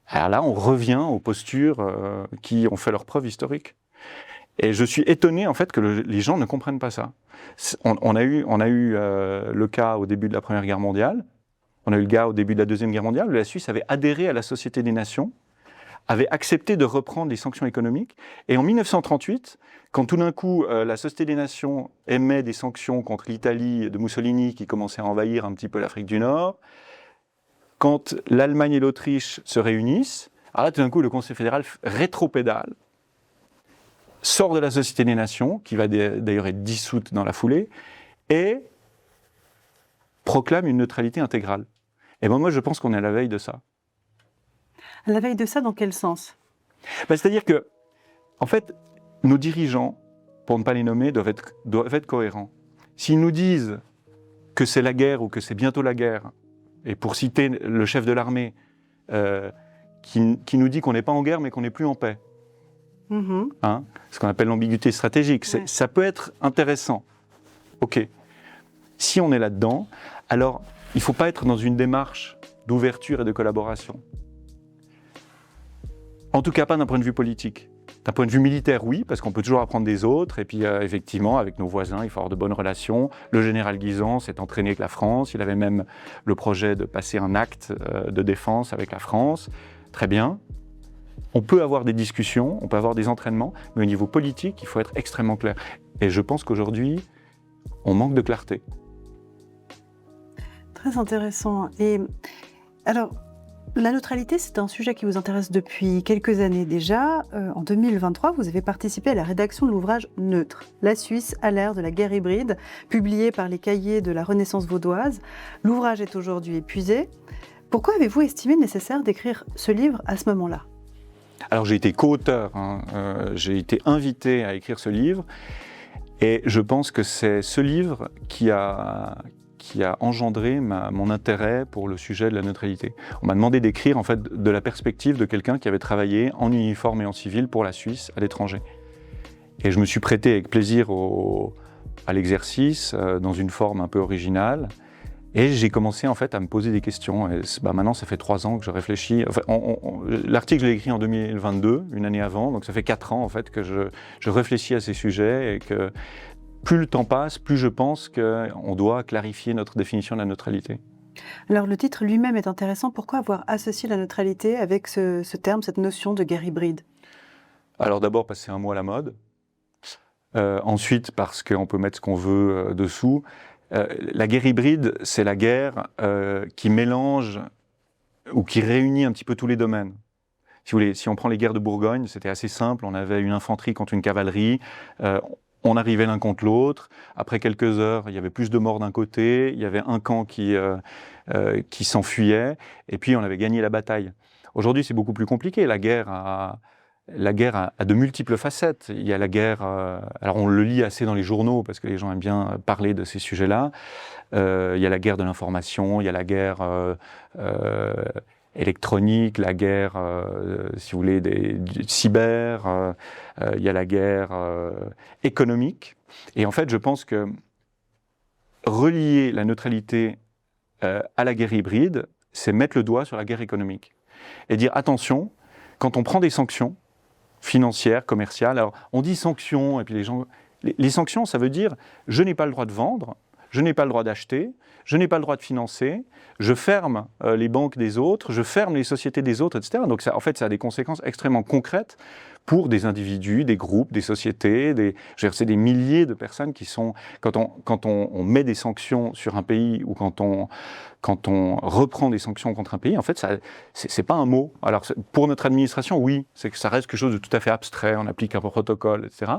alors là, on revient aux postures qui ont fait leur preuve historique. Et je suis étonné en fait que les gens ne comprennent pas ça. On a eu le cas au début de la Première Guerre mondiale, on a eu le cas au début de la Deuxième Guerre mondiale, où la Suisse avait adhéré à la Société des Nations, avait accepté de reprendre les sanctions économiques. Et en 1938, quand tout d'un coup la Société des Nations émet des sanctions contre l'Italie de Mussolini qui commençait à envahir un petit peu l'Afrique du Nord, quand l'Allemagne et l'Autriche se réunissent, alors là tout d'un coup le Conseil fédéral rétropédale, sort de la Société des Nations, qui va d'ailleurs être dissoute dans la foulée, et proclame une neutralité intégrale. Et moi je pense qu'on est à la veille de ça. À la veille de ça, dans quel sens ? C'est-à-dire que, en fait, nos dirigeants, pour ne pas les nommer, doivent être cohérents. S'ils nous disent que c'est la guerre ou que c'est bientôt la guerre, et pour citer le chef de l'armée, qui nous dit qu'on n'est pas en guerre mais qu'on n'est plus en paix, ce qu'on appelle l'ambiguïté stratégique, ça peut être intéressant. Ok. Si on est là-dedans, alors il ne faut pas être dans une démarche d'ouverture et de collaboration. En tout cas, pas d'un point de vue politique. D'un point de vue militaire, oui, parce qu'on peut toujours apprendre des autres. Et puis, effectivement, avec nos voisins, il faut avoir de bonnes relations. Le général Guisan s'est entraîné avec la France. Il avait même le projet de passer un acte de défense avec la France. Très bien. On peut avoir des discussions, on peut avoir des entraînements, mais au niveau politique, il faut être extrêmement clair. Et je pense qu'aujourd'hui, on manque de clarté. Très intéressant. Et alors, la neutralité, c'est un sujet qui vous intéresse depuis quelques années déjà. En 2023, vous avez participé à la rédaction de l'ouvrage Neutre, la Suisse à l'ère de la guerre hybride, publié par les Cahiers de la Renaissance vaudoise. L'ouvrage est aujourd'hui épuisé. Pourquoi avez-vous estimé nécessaire d'écrire ce livre à ce moment-là ? Alors j'ai été co-auteur, j'ai été invité à écrire ce livre, et je pense que c'est ce livre qui a engendré mon intérêt pour le sujet de la neutralité. On m'a demandé d'écrire en fait de la perspective de quelqu'un qui avait travaillé en uniforme et en civil pour la Suisse à l'étranger. Et je me suis prêté avec plaisir à l'exercice, dans une forme un peu originale. Et j'ai commencé en fait à me poser des questions. Et maintenant, ça fait 3 ans que je réfléchis. Enfin, l'article, je l'ai écrit en 2022, une année avant, donc ça fait 4 ans en fait que je réfléchis à ces sujets et que plus le temps passe, plus je pense qu'on doit clarifier notre définition de la neutralité. Alors le titre lui-même est intéressant. Pourquoi avoir associé la neutralité avec ce terme, cette notion de guerre hybride ? Alors d'abord parce que c'est un mot à la mode. Ensuite parce qu'on peut mettre ce qu'on veut dessous. La guerre hybride, c'est la guerre qui mélange ou qui réunit un petit peu tous les domaines. Si vous voulez, si on prend les guerres de Bourgogne, c'était assez simple. On avait une infanterie contre une cavalerie. On arrivait l'un contre l'autre. Après quelques heures, il y avait plus de morts d'un côté. Il y avait un camp qui s'enfuyait. Et puis, on avait gagné la bataille. Aujourd'hui, c'est beaucoup plus compliqué. La guerre a de multiples facettes. Il y a la guerre, alors on le lit assez dans les journaux parce que les gens aiment bien parler de ces sujets-là. Il y a la guerre de l'information, il y a la guerre électronique, la guerre, si vous voulez, du cyber, il y a la guerre économique. Et en fait, je pense que relier la neutralité à la guerre hybride, c'est mettre le doigt sur la guerre économique. Et dire, attention, quand on prend des sanctions, financières, commerciales. Alors, on dit sanctions, et puis les sanctions, ça veut dire je n'ai pas le droit de vendre, je n'ai pas le droit d'acheter, je n'ai pas le droit de financer, je ferme les banques des autres, je ferme les sociétés des autres, etc. Donc, en fait, ça a des conséquences extrêmement concrètes pour des individus, des groupes, des sociétés, c'est des milliers de personnes qui sont... Quand on met des sanctions sur un pays ou quand on reprend des sanctions contre un pays, en fait, c'est pas un mot. Alors, pour notre administration, oui, c'est que ça reste quelque chose de tout à fait abstrait, on applique un protocole, etc.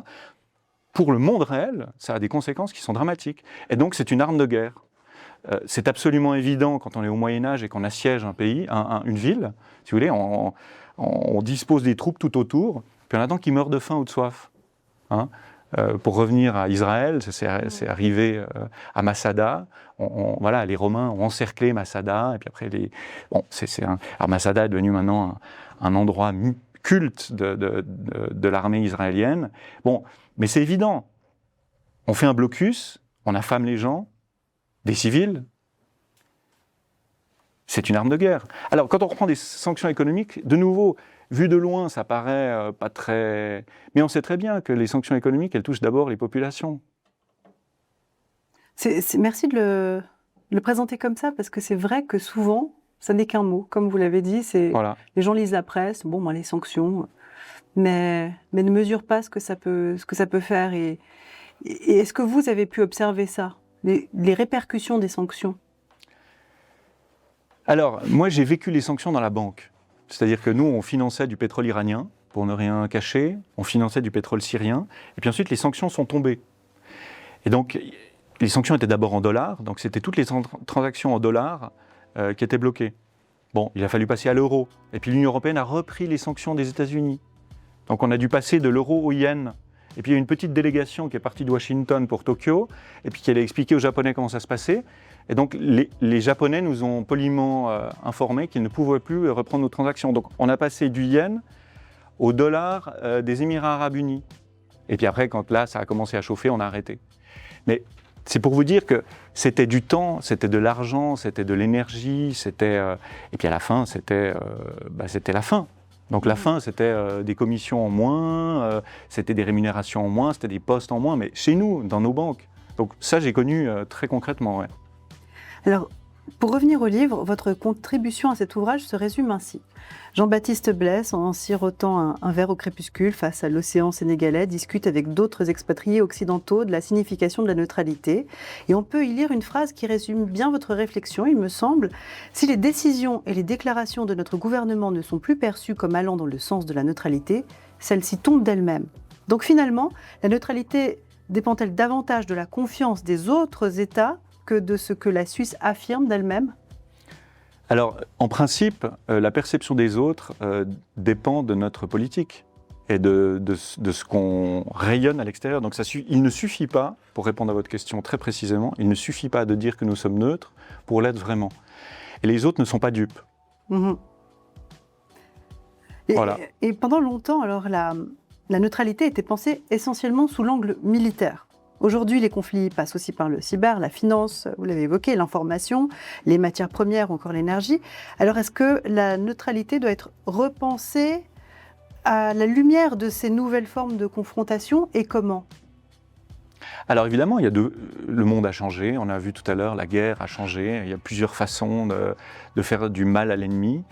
Pour le monde réel, ça a des conséquences qui sont dramatiques. Et donc, c'est une arme de guerre. C'est absolument évident quand on est au Moyen-Âge et qu'on assiège un pays, une ville, si vous voulez, on dispose des troupes tout autour, puis on attend qu'ils meurent de faim ou de soif. Pour revenir à Israël, c'est arrivé à Masada. Voilà, les Romains ont encerclé Masada, et puis après, alors Masada est devenu maintenant un endroit culte de l'armée israélienne. Bon, mais c'est évident. On fait un blocus, on affame les gens, des civils. C'est une arme de guerre. Alors, quand on reprend des sanctions économiques, de nouveau, vu de loin, ça paraît pas très... Mais on sait très bien que les sanctions économiques, elles touchent d'abord les populations. Merci de le présenter comme ça, parce que c'est vrai que souvent, ça n'est qu'un mot, comme vous l'avez dit. Voilà. Les gens lisent la presse, les sanctions, mais ne mesurent pas ce que ça peut faire. Et est-ce que vous avez pu observer ça, les répercussions des sanctions ? Alors, moi, j'ai vécu les sanctions dans la banque. C'est-à-dire que nous, on finançait du pétrole iranien, pour ne rien cacher, on finançait du pétrole syrien, et puis ensuite, les sanctions sont tombées. Et donc, les sanctions étaient d'abord en dollars, donc c'était toutes les transactions en dollars qui étaient bloquées. Bon, il a fallu passer à l'euro. Et puis l'Union européenne a repris les sanctions des États-Unis. Donc on a dû passer de l'euro au yen. Et puis il y a une petite délégation qui est partie de Washington pour Tokyo, et puis qui allait expliquer aux Japonais comment ça se passait. Et donc les Japonais nous ont poliment informés qu'ils ne pouvaient plus reprendre nos transactions. Donc on a passé du yen au dollar des Émirats arabes unis. Et puis après, quand là ça a commencé à chauffer, on a arrêté. Mais c'est pour vous dire que c'était du temps, c'était de l'argent, c'était de l'énergie, et puis à la fin, c'était la fin. Donc la fin, c'était des commissions en moins, c'était des rémunérations en moins, c'était des postes en moins, mais chez nous, dans nos banques. Donc ça, j'ai connu très concrètement. Ouais. Alors, pour revenir au livre, votre contribution à cet ouvrage se résume ainsi. Jean-Baptiste Blès, en sirotant un verre au crépuscule face à l'océan sénégalais, discute avec d'autres expatriés occidentaux de la signification de la neutralité. Et on peut y lire une phrase qui résume bien votre réflexion, il me semble. Si les décisions et les déclarations de notre gouvernement ne sont plus perçues comme allant dans le sens de la neutralité, celles-ci tombent d'elles-mêmes. Donc finalement, la neutralité dépend-elle davantage de la confiance des autres États que de ce que la Suisse affirme d'elle-même ? Alors, en principe, la perception des autres dépend de notre politique et de ce qu'on rayonne à l'extérieur. Donc il ne suffit pas, pour répondre à votre question très précisément, il ne suffit pas de dire que nous sommes neutres pour l'être vraiment. Et les autres ne sont pas dupes. Mmh. Voilà. Et pendant longtemps, alors, la neutralité était pensée essentiellement sous l'angle militaire. Aujourd'hui, les conflits passent aussi par le cyber, la finance, vous l'avez évoqué, l'information, les matières premières ou encore l'énergie. Alors, est-ce que la neutralité doit être repensée à la lumière de ces nouvelles formes de confrontation et comment ? Alors évidemment, le monde a changé, on a vu tout à l'heure, la guerre a changé, il y a plusieurs façons de faire du mal à l'ennemi.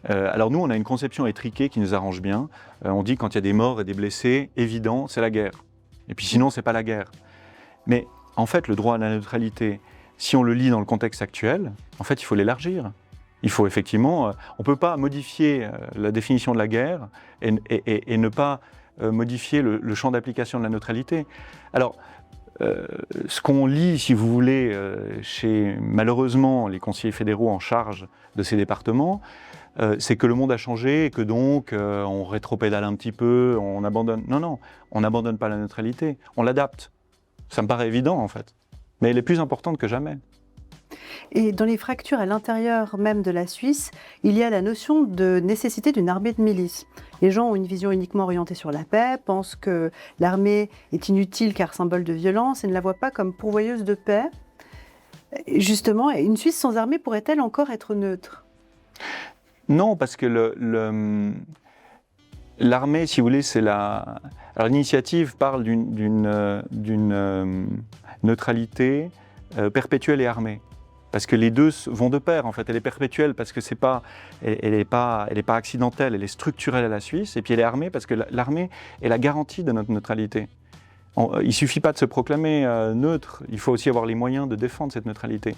Alors nous, on a une conception étriquée qui nous arrange bien. On dit quand il y a des morts et des blessés, évident, c'est la guerre. Et puis sinon, c'est pas la guerre. Mais en fait, le droit à la neutralité, si on le lit dans le contexte actuel, en fait, il faut l'élargir. Il faut effectivement, on ne peut pas modifier la définition de la guerre et ne pas modifier le champ d'application de la neutralité. Alors, ce qu'on lit, si vous voulez, chez malheureusement les conseillers fédéraux en charge de ces départements, c'est que le monde a changé et que donc on rétropédale un petit peu, on abandonne. Non, on n'abandonne pas la neutralité, on l'adapte. Ça me paraît évident en fait, mais elle est plus importante que jamais. Et dans les fractures à l'intérieur même de la Suisse, il y a la notion de nécessité d'une armée de milice. Les gens ont une vision uniquement orientée sur la paix, pensent que l'armée est inutile car symbole de violence et ne la voient pas comme pourvoyeuse de paix. Justement, une Suisse sans armée pourrait-elle encore être neutre ? Non, parce que l'armée, si vous voulez, c'est la... Alors l'initiative parle d'une neutralité perpétuelle et armée. Parce que les deux vont de pair, en fait. Elle est perpétuelle parce que elle n'est pas accidentelle, elle est structurelle à la Suisse. Et puis elle est armée parce que l'armée est la garantie de notre neutralité. Il ne suffit pas de se proclamer neutre, il faut aussi avoir les moyens de défendre cette neutralité.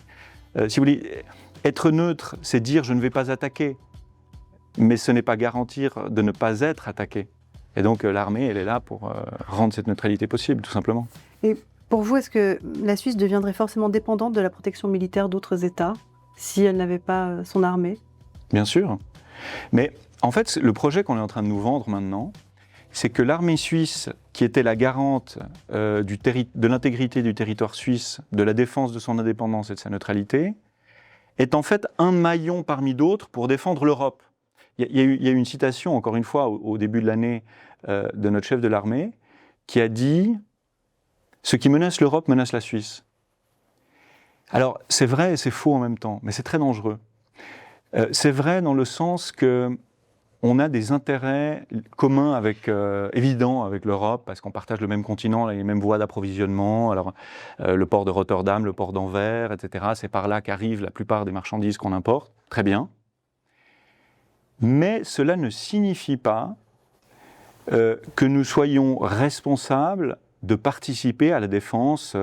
Si vous voulez, être neutre, c'est dire je ne vais pas attaquer. Mais ce n'est pas garantir de ne pas être attaqué. Et donc l'armée, elle est là pour rendre cette neutralité possible, tout simplement. Et pour vous, est-ce que la Suisse deviendrait forcément dépendante de la protection militaire d'autres États si elle n'avait pas son armée ? Bien sûr. Mais en fait, le projet qu'on est en train de nous vendre maintenant, c'est que l'armée suisse, qui était la garante de l'intégrité du territoire suisse, de la défense de son indépendance et de sa neutralité, est en fait un maillon parmi d'autres pour défendre l'Europe. Il y a eu une citation, encore une fois, au début de l'année, de notre chef de l'armée, qui a dit « Ce qui menace l'Europe menace la Suisse ». Alors, c'est vrai et c'est faux en même temps, mais c'est très dangereux. C'est vrai dans le sens qu'on a des intérêts communs évidents avec l'Europe, parce qu'on partage le même continent, les mêmes voies d'approvisionnement. Alors, le port de Rotterdam, le port d'Anvers, etc., c'est par là qu'arrivent la plupart des marchandises qu'on importe. Très bien. Mais cela ne signifie pas que nous soyons responsables de participer à la défense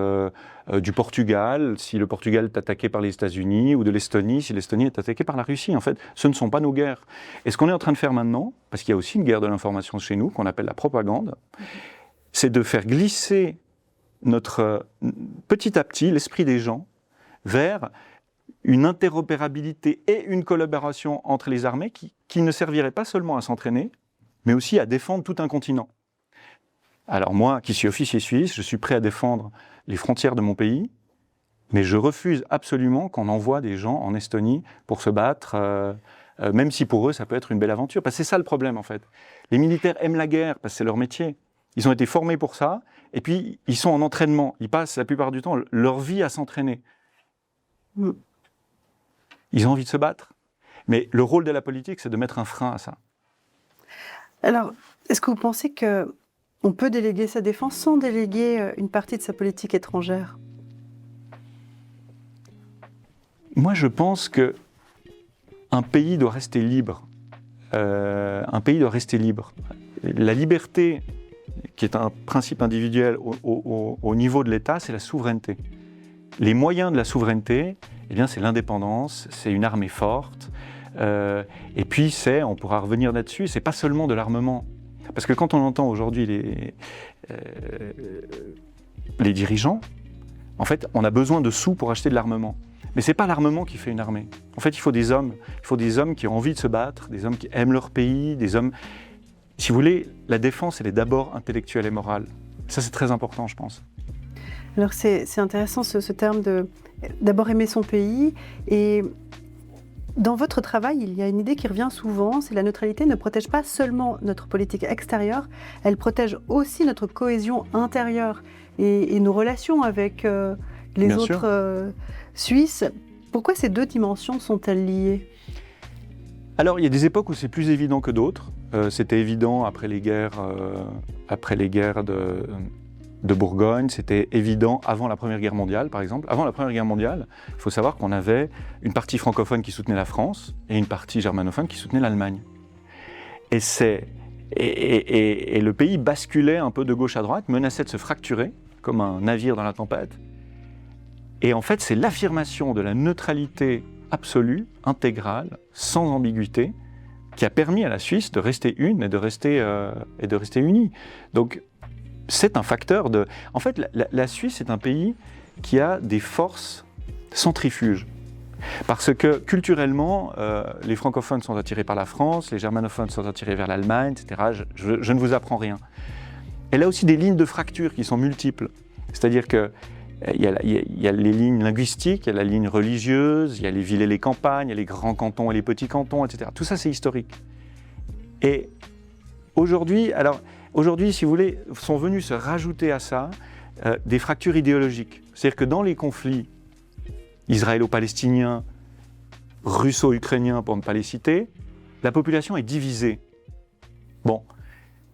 du Portugal, si le Portugal est attaqué par les États-Unis, ou de l'Estonie, si l'Estonie est attaquée par la Russie. En fait, ce ne sont pas nos guerres. Et ce qu'on est en train de faire maintenant, parce qu'il y a aussi une guerre de l'information chez nous, qu'on appelle la propagande, c'est de faire glisser petit à petit l'esprit des gens vers une interopérabilité et une collaboration entre les armées qui ne servirait pas seulement à s'entraîner, mais aussi à défendre tout un continent. Alors moi, qui suis officier suisse, je suis prêt à défendre les frontières de mon pays, mais je refuse absolument qu'on envoie des gens en Estonie pour se battre, même si pour eux, ça peut être une belle aventure. Parce que c'est ça le problème, en fait. Les militaires aiment la guerre, parce que c'est leur métier. Ils ont été formés pour ça, et puis ils sont en entraînement. Ils passent la plupart du temps leur vie à s'entraîner. Ils ont envie de se battre. Mais le rôle de la politique, c'est de mettre un frein à ça. Alors, est-ce que vous pensez qu'on peut déléguer sa défense sans déléguer une partie de sa politique étrangère? Moi, je pense qu'un pays doit rester libre. Un pays doit rester libre. La liberté, qui est un principe individuel au niveau de l'État, c'est la souveraineté. Les moyens de la souveraineté, eh bien, c'est l'indépendance, c'est une armée forte, et puis on pourra revenir là-dessus, c'est pas seulement de l'armement. Parce que quand on entend aujourd'hui les dirigeants, en fait, on a besoin de sous pour acheter de l'armement. Mais c'est pas l'armement qui fait une armée. En fait, il faut des hommes qui ont envie de se battre, des hommes qui aiment leur pays, des hommes... Si vous voulez, la défense, elle est d'abord intellectuelle et morale. Ça, c'est très important, je pense. Alors c'est intéressant ce terme de d'abord aimer son pays. Et dans votre travail, il y a une idée qui revient souvent, c'est la neutralité ne protège pas seulement notre politique extérieure, elle protège aussi notre cohésion intérieure et nos relations avec les Bien autres sûr. Suisses. Pourquoi ces deux dimensions sont-elles liées? Alors, il y a des époques où c'est plus évident que d'autres. C'était évident après les guerres de Bourgogne, c'était évident avant la Première Guerre mondiale, par exemple. Avant la Première Guerre mondiale, il faut savoir qu'on avait une partie francophone qui soutenait la France et une partie germanophone qui soutenait l'Allemagne. Et le pays basculait un peu de gauche à droite, menaçait de se fracturer, comme un navire dans la tempête. Et en fait, c'est l'affirmation de la neutralité absolue, intégrale, sans ambiguïté, qui a permis à la Suisse de rester une et de rester unie. Donc, c'est un facteur de... En fait, la Suisse est un pays qui a des forces centrifuges. Parce que culturellement, les francophones sont attirés par la France, les germanophones sont attirés vers l'Allemagne, etc. Je ne vous apprends rien. Elle a aussi des lignes de fracture qui sont multiples. C'est-à-dire que il y a les lignes linguistiques, il y a la ligne religieuse, il y a les villes et les campagnes, il y a les grands cantons et les petits cantons, etc. Tout ça, c'est historique. Et aujourd'hui, si vous voulez, sont venus se rajouter à ça des fractures idéologiques. C'est-à-dire que dans les conflits israélo-palestiniens, russo-ukrainiens, pour ne pas les citer, la population est divisée. Bon,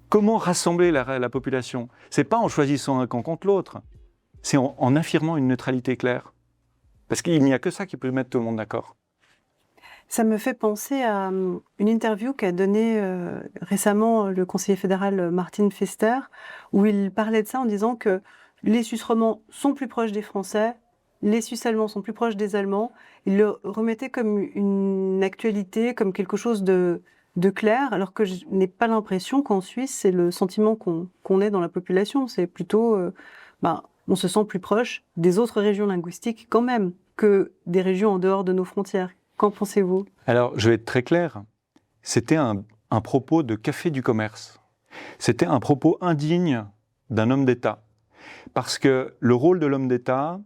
comment rassembler la population? C'est pas en choisissant un camp contre l'autre. C'est en affirmant une neutralité claire. Parce qu'il n'y a que ça qui peut mettre tout le monde d'accord. Ça me fait penser à une interview qu'a donnée récemment le conseiller fédéral Martin Pfister, où il parlait de ça en disant que les Suisses romands sont plus proches des Français, les Suisses allemands sont plus proches des Allemands. Il le remettait comme une actualité, comme quelque chose de clair, alors que je n'ai pas l'impression qu'en Suisse, c'est le sentiment qu'on ait dans la population. C'est plutôt... on se sent plus proche des autres régions linguistiques quand même que des régions en dehors de nos frontières. Qu'en pensez-vous? Alors, je vais être très clair. C'était un propos de café du commerce. C'était un propos indigne d'un homme d'État. Parce que le rôle de l'homme d'État,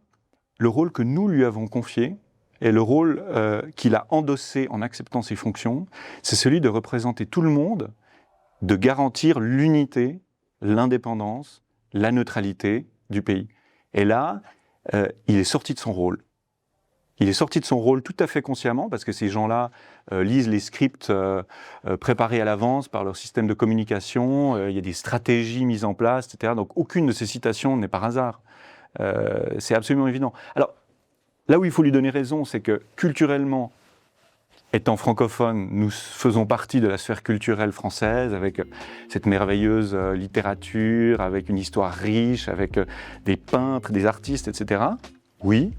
le rôle que nous lui avons confié, et le rôle qu'il a endossé en acceptant ses fonctions, c'est celui de représenter tout le monde, de garantir l'unité, l'indépendance, la neutralité du pays. Et là, il est sorti de son rôle. Il est sorti de son rôle tout à fait consciemment, parce que ces gens-là lisent les scripts préparés à l'avance par leur système de communication, il y a des stratégies mises en place, etc. Donc aucune de ces citations n'est par hasard. C'est absolument évident. Alors, là où il faut lui donner raison, c'est que culturellement, étant francophone, nous faisons partie de la sphère culturelle française, avec cette merveilleuse littérature, avec une histoire riche, avec des peintres, des artistes, etc. Oui,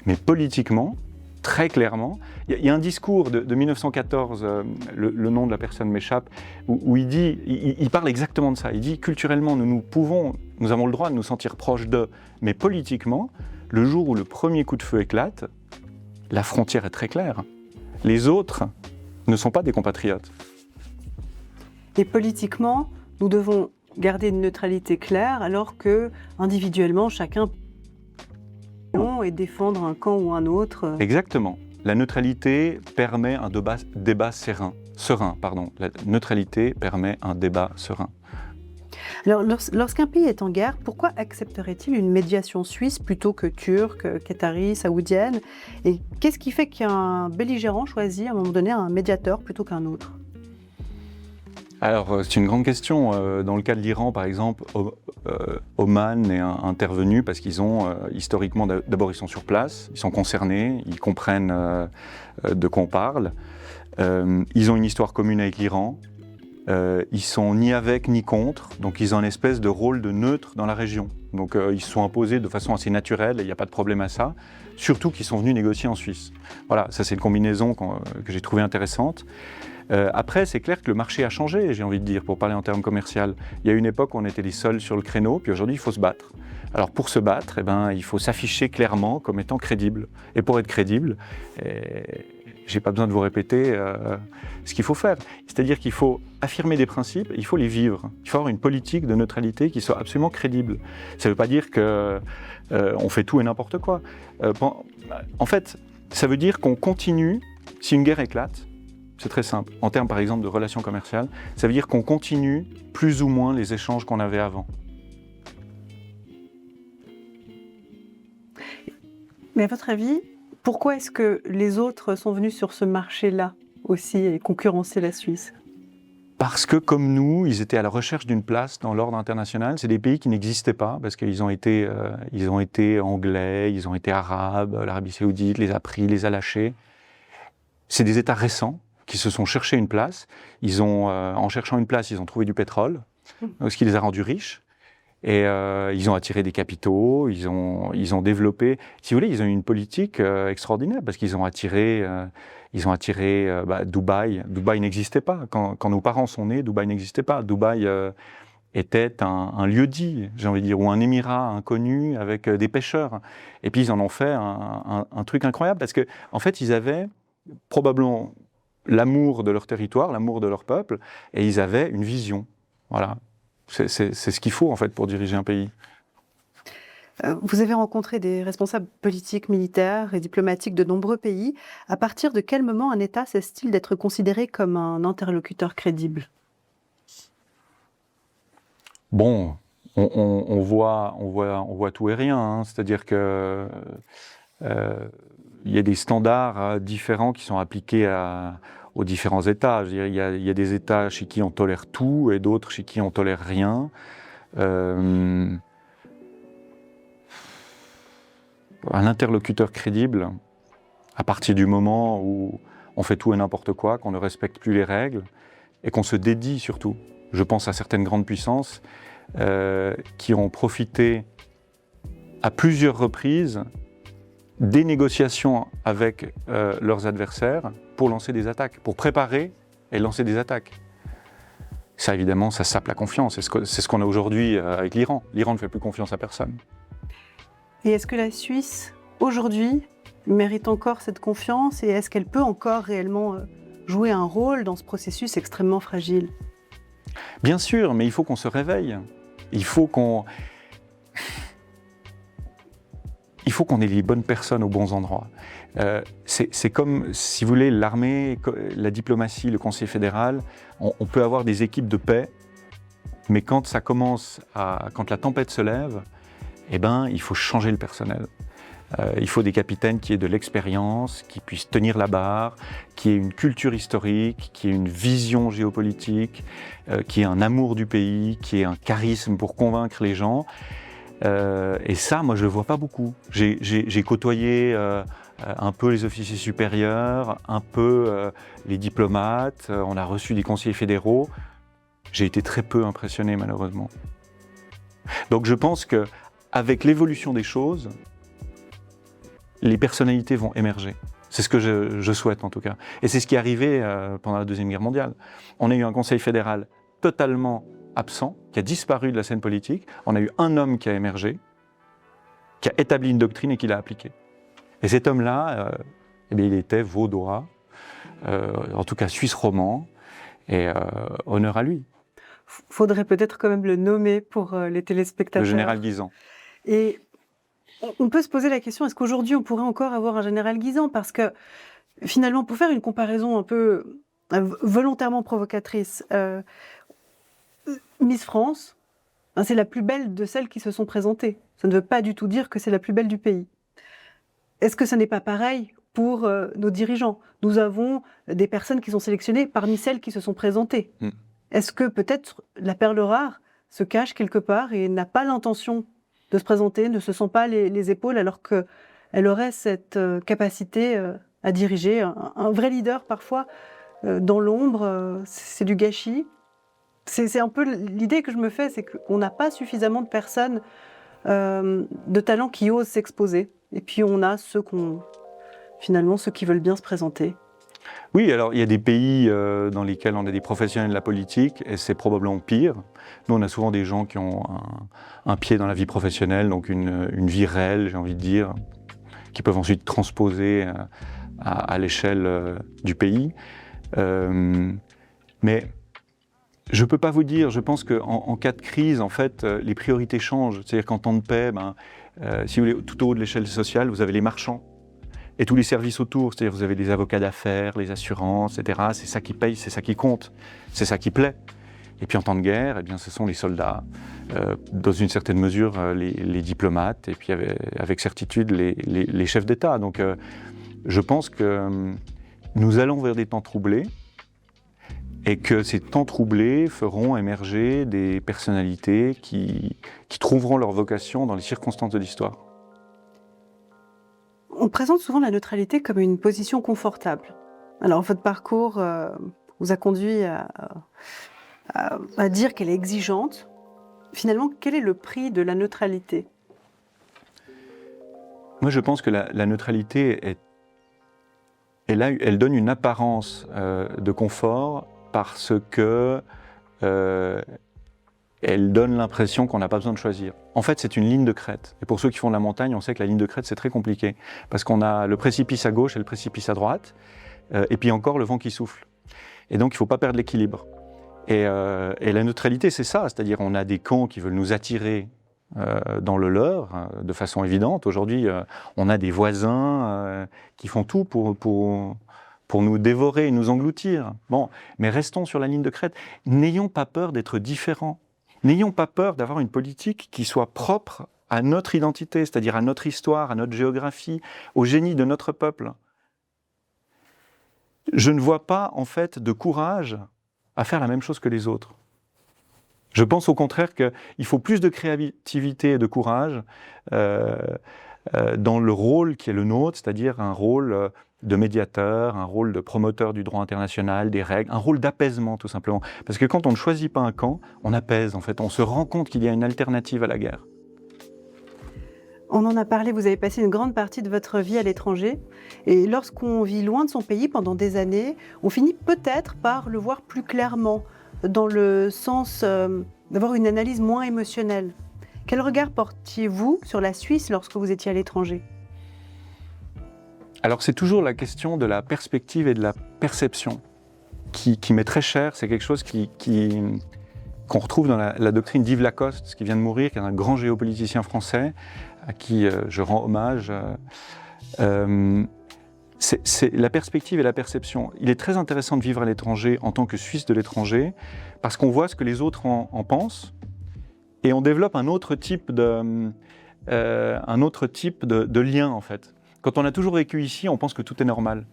mais politiquement, très clairement, il y a un discours de 1914, le nom de la personne m'échappe, où il parle exactement de ça. Il dit, culturellement, nous avons le droit de nous sentir proches d'eux, mais politiquement, le jour où le premier coup de feu éclate, la frontière est très claire. Les autres ne sont pas des compatriotes. Et politiquement, nous devons garder une neutralité claire, alors que individuellement, chacun peut et défendre un camp ou un autre. Exactement. La neutralité permet un débat serein. La neutralité permet un débat serein. Alors, lorsqu'un pays est en guerre, pourquoi accepterait-il une médiation suisse plutôt que turque, qatari, saoudienne? Et qu'est-ce qui fait qu'un belligérant choisit à un moment donné un médiateur plutôt qu'un autre? Alors, c'est une grande question. Dans le cas de l'Iran, par exemple, Oman est intervenu parce qu'ils ont, historiquement, d'abord ils sont sur place, ils sont concernés, ils comprennent de quoi on parle. Ils ont une histoire commune avec l'Iran. Ils sont ni avec ni contre, donc ils ont une espèce de rôle de neutre dans la région. Donc ils se sont imposés de façon assez naturelle et il n'y a pas de problème à ça. Surtout qu'ils sont venus négocier en Suisse. Voilà, ça c'est une combinaison que j'ai trouvée intéressante. Après, c'est clair que le marché a changé, j'ai envie de dire, pour parler en termes commerciaux. Il y a une époque où on était les seuls sur le créneau, puis aujourd'hui il faut se battre. Alors pour se battre, il faut s'afficher clairement comme étant crédible. Et pour être crédible, j'ai pas besoin de vous répéter ce qu'il faut faire. C'est-à-dire qu'il faut affirmer des principes, il faut les vivre. Il faut avoir une politique de neutralité qui soit absolument crédible. Ça ne veut pas dire qu'on fait tout et n'importe quoi. En fait, ça veut dire qu'on continue, si une guerre éclate, c'est très simple, en termes par exemple de relations commerciales, ça veut dire qu'on continue plus ou moins les échanges qu'on avait avant. Mais à votre avis, pourquoi est-ce que les autres sont venus sur ce marché-là aussi et concurrencer la Suisse ? Parce que, comme nous, ils étaient à la recherche d'une place dans l'ordre international. C'est des pays qui n'existaient pas, parce qu'ils ont été anglais, ils ont été arabes, l'Arabie saoudite les a pris, les a lâchés. C'est des États récents qui se sont cherchés une place. En cherchant une place, ils ont trouvé du pétrole, ce qui les a rendus riches. Et ils ont attiré des capitaux, ils ont développé... Si vous voulez, ils ont eu une politique extraordinaire, parce qu'ils ont attiré... Dubaï. Dubaï n'existait pas. Quand nos parents sont nés, Dubaï n'existait pas. Dubaï était un lieu-dit, j'ai envie de dire, ou un émirat inconnu avec des pêcheurs. Et puis ils en ont fait un truc incroyable, parce qu'en fait, ils avaient probablement l'amour de leur territoire, l'amour de leur peuple, et ils avaient une vision. Voilà. C'est ce qu'il faut, en fait, pour diriger un pays. Vous avez rencontré des responsables politiques, militaires et diplomatiques de nombreux pays. À partir de quel moment un État cesse-t-il d'être considéré comme un interlocuteur crédible ? Bon, on voit tout et rien. Hein. C'est-à-dire que il y a des standards différents qui sont appliqués aux différents États. Je veux dire, il y a des États chez qui on tolère tout et d'autres chez qui on tolère rien. Un interlocuteur crédible, à partir du moment où on fait tout et n'importe quoi, qu'on ne respecte plus les règles et qu'on se dédie surtout. Je pense à certaines grandes puissances qui ont profité à plusieurs reprises des négociations avec leurs adversaires pour lancer des attaques, pour préparer et lancer des attaques. Ça, évidemment, ça sape la confiance. C'est ce qu'on a aujourd'hui avec l'Iran. L'Iran ne fait plus confiance à personne. Et est-ce que la Suisse, aujourd'hui, mérite encore cette confiance et est-ce qu'elle peut encore réellement jouer un rôle dans ce processus extrêmement fragile ? Bien sûr, mais il faut qu'on se réveille. Il faut qu'on ait les bonnes personnes aux bons endroits. C'est comme, si vous voulez, l'armée, la diplomatie, le Conseil fédéral, on peut avoir des équipes de paix, mais quand la tempête se lève, il faut changer le personnel. Il faut des capitaines qui aient de l'expérience, qui puissent tenir la barre, qui aient une culture historique, qui aient une vision géopolitique, qui aient un amour du pays, qui aient un charisme pour convaincre les gens. Et ça, moi, je ne le vois pas beaucoup. J'ai côtoyé un peu les officiers supérieurs, un peu les diplomates, on a reçu des conseillers fédéraux. J'ai été très peu impressionné, malheureusement. Donc je pense qu'avec l'évolution des choses, les personnalités vont émerger. C'est ce que je souhaite, en tout cas. Et c'est ce qui est arrivé pendant la Deuxième Guerre mondiale. On a eu un conseil fédéral totalement absent, qui a disparu de la scène politique. On a eu un homme qui a émergé, qui a établi une doctrine et qui l'a appliquée. Et cet homme-là, il était vaudois, en tout cas suisse romand, et honneur à lui. Faudrait peut-être quand même le nommer pour les téléspectateurs. Le général Guisan. Et on peut se poser la question, est-ce qu'aujourd'hui on pourrait encore avoir un général Guisan ? Parce que finalement, pour faire une comparaison un peu volontairement provocatrice, Miss France, c'est la plus belle de celles qui se sont présentées. Ça ne veut pas du tout dire que c'est la plus belle du pays. Est-ce que ça n'est pas pareil pour nos dirigeants ? Nous avons des personnes qui sont sélectionnées parmi celles qui se sont présentées. est-ce que peut-être la perle rare se cache quelque part et n'a pas l'intention de se présenter, ne se sent pas les épaules, alors qu'elle aurait cette capacité à diriger, un vrai leader parfois dans l'ombre, c'est du gâchis. C'est un peu l'idée que je me fais, c'est qu'on n'a pas suffisamment de personnes de talent qui osent s'exposer. Et puis on a ceux qui veulent bien se présenter. Oui, alors il y a des pays dans lesquels on a des professionnels de la politique et c'est probablement pire. Nous, on a souvent des gens qui ont un pied dans la vie professionnelle, donc une vie réelle, j'ai envie de dire, qui peuvent ensuite transposer à l'échelle du pays. Mais je ne peux pas vous dire, je pense qu'en cas de crise, en fait, les priorités changent. C'est-à-dire qu'en temps de paix, si vous voulez, tout au haut de l'échelle sociale, vous avez les marchands et tous les services autour. C'est-à-dire vous avez les avocats d'affaires, les assurances, etc. C'est ça qui paye, c'est ça qui compte, c'est ça qui plaît. Et puis en temps de guerre, eh bien, ce sont les soldats, dans une certaine mesure les diplomates, et puis avec certitude les chefs d'État. Donc je pense que nous allons vers des temps troublés, et que ces temps troublés feront émerger des personnalités qui trouveront leur vocation dans les circonstances de l'histoire. On présente souvent la neutralité comme une position confortable. Alors votre parcours vous a conduit à dire qu'elle est exigeante. Finalement, quel est le prix de la neutralité ? Moi, je pense que la neutralité, elle donne une apparence de confort parce que elle donne l'impression qu'on n'a pas besoin de choisir. En fait, c'est une ligne de crête. Et pour ceux qui font de la montagne, on sait que la ligne de crête, c'est très compliqué. Parce qu'on a le précipice à gauche et le précipice à droite, et puis encore le vent qui souffle. Et donc, il ne faut pas perdre l'équilibre. Et la neutralité, c'est ça. C'est-à-dire, on a des camps qui veulent nous attirer dans le leur, de façon évidente. Aujourd'hui, on a des voisins qui font tout pour nous dévorer et nous engloutir. Bon, mais restons sur la ligne de crête. N'ayons pas peur d'être différents. N'ayons pas peur d'avoir une politique qui soit propre à notre identité, c'est-à-dire à notre histoire, à notre géographie, au génie de notre peuple. Je ne vois pas, en fait, de courage à faire la même chose que les autres. Je pense au contraire qu'il faut plus de créativité et de courage dans le rôle qui est le nôtre, c'est-à-dire un rôle de médiateur, un rôle de promoteur du droit international, des règles, un rôle d'apaisement tout simplement. Parce que quand on ne choisit pas un camp, on apaise en fait, on se rend compte qu'il y a une alternative à la guerre. On en a parlé, vous avez passé une grande partie de votre vie à l'étranger. Et lorsqu'on vit loin de son pays pendant des années, on finit peut-être par le voir plus clairement, dans le sens d'avoir une analyse moins émotionnelle. Quel regard portiez-vous sur la Suisse lorsque vous étiez à l'étranger ? Alors c'est toujours la question de la perspective et de la perception qui m'est très chère. C'est quelque chose qu'on retrouve dans la doctrine d'Yves Lacoste, qui vient de mourir, qui est un grand géopoliticien français, à qui je rends hommage. C'est la perspective et la perception. Il est très intéressant de vivre à l'étranger en tant que Suisse de l'étranger, parce qu'on voit ce que les autres en pensent, et on développe un autre type de lien en fait. Quand on a toujours vécu ici, on pense que tout est normal.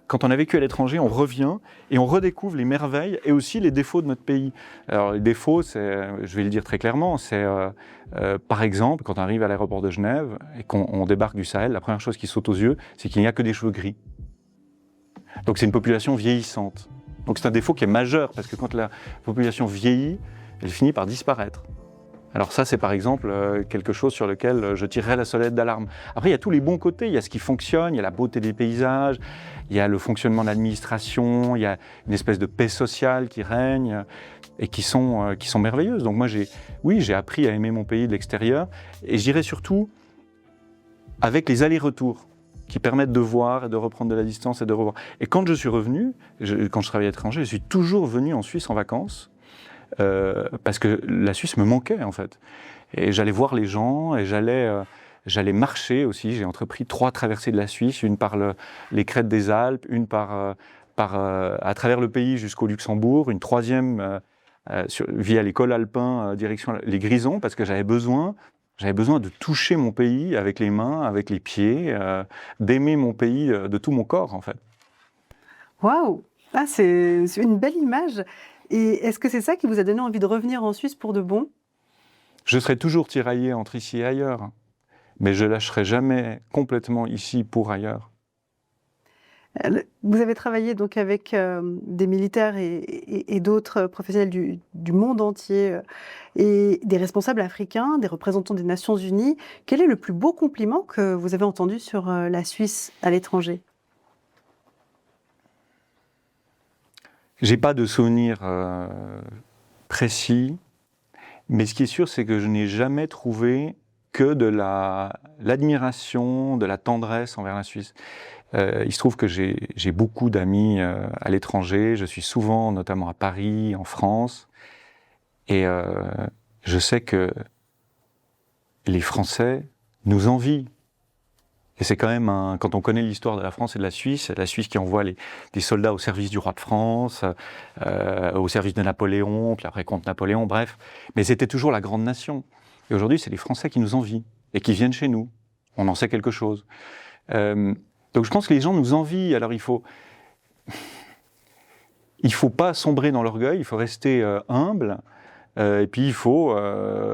Quand on a vécu à l'étranger, on revient et on redécouvre les merveilles et aussi les défauts de notre pays. Alors les défauts, je vais le dire très clairement, c'est par exemple, quand on arrive à l'aéroport de Genève et qu'on débarque du Sahel, la première chose qui saute aux yeux, c'est qu'il n'y a que des cheveux gris. Donc c'est une population vieillissante. Donc c'est un défaut qui est majeur, parce que quand la population vieillit, elle finit par disparaître. Alors ça, c'est par exemple quelque chose sur lequel je tirerais la sonnette d'alarme. Après, il y a tous les bons côtés, il y a ce qui fonctionne, il y a la beauté des paysages, il y a le fonctionnement de l'administration, il y a une espèce de paix sociale qui règne et qui sont merveilleuses. Donc moi, j'ai appris à aimer mon pays de l'extérieur, et je dirais surtout avec les allers-retours qui permettent de voir et de reprendre de la distance et de revoir. Et quand je suis revenu, quand je travaillais à l'étranger, je suis toujours venu en Suisse en vacances, parce que la Suisse me manquait en fait. Et j'allais voir les gens et j'allais marcher aussi. J'ai entrepris 3 traversées de la Suisse, une par les crêtes des Alpes, une à travers le pays jusqu'au Luxembourg, une 3e via l'école alpin direction les Grisons, parce que j'avais besoin de toucher mon pays avec les mains, avec les pieds, d'aimer mon pays de tout mon corps en fait. Waouh! Ah, c'est une belle image. Et est-ce que c'est ça qui vous a donné envie de revenir en Suisse pour de bon? Je serai toujours tiraillé entre ici et ailleurs, mais je lâcherai jamais complètement ici pour ailleurs. Vous avez travaillé donc avec des militaires et d'autres professionnels du monde entier et des responsables africains, des représentants des Nations Unies. Quel est le plus beau compliment que vous avez entendu sur la Suisse à l'étranger? J'ai pas de souvenir précis, mais ce qui est sûr, c'est que je n'ai jamais trouvé que de l'admiration, de la tendresse envers la Suisse. Il se trouve que j'ai beaucoup d'amis à l'étranger. Je suis souvent, notamment à Paris, en France, et je sais que les Français nous envient. Et c'est quand même quand on connaît l'histoire de la France et de la Suisse qui envoie des soldats au service du roi de France, au service de Napoléon, puis après contre Napoléon, bref. Mais c'était toujours la grande nation. Et aujourd'hui, c'est les Français qui nous envient et qui viennent chez nous. On en sait quelque chose. Donc je pense que les gens nous envient. Alors il faut pas sombrer dans l'orgueil, il faut rester humble, et puis il faut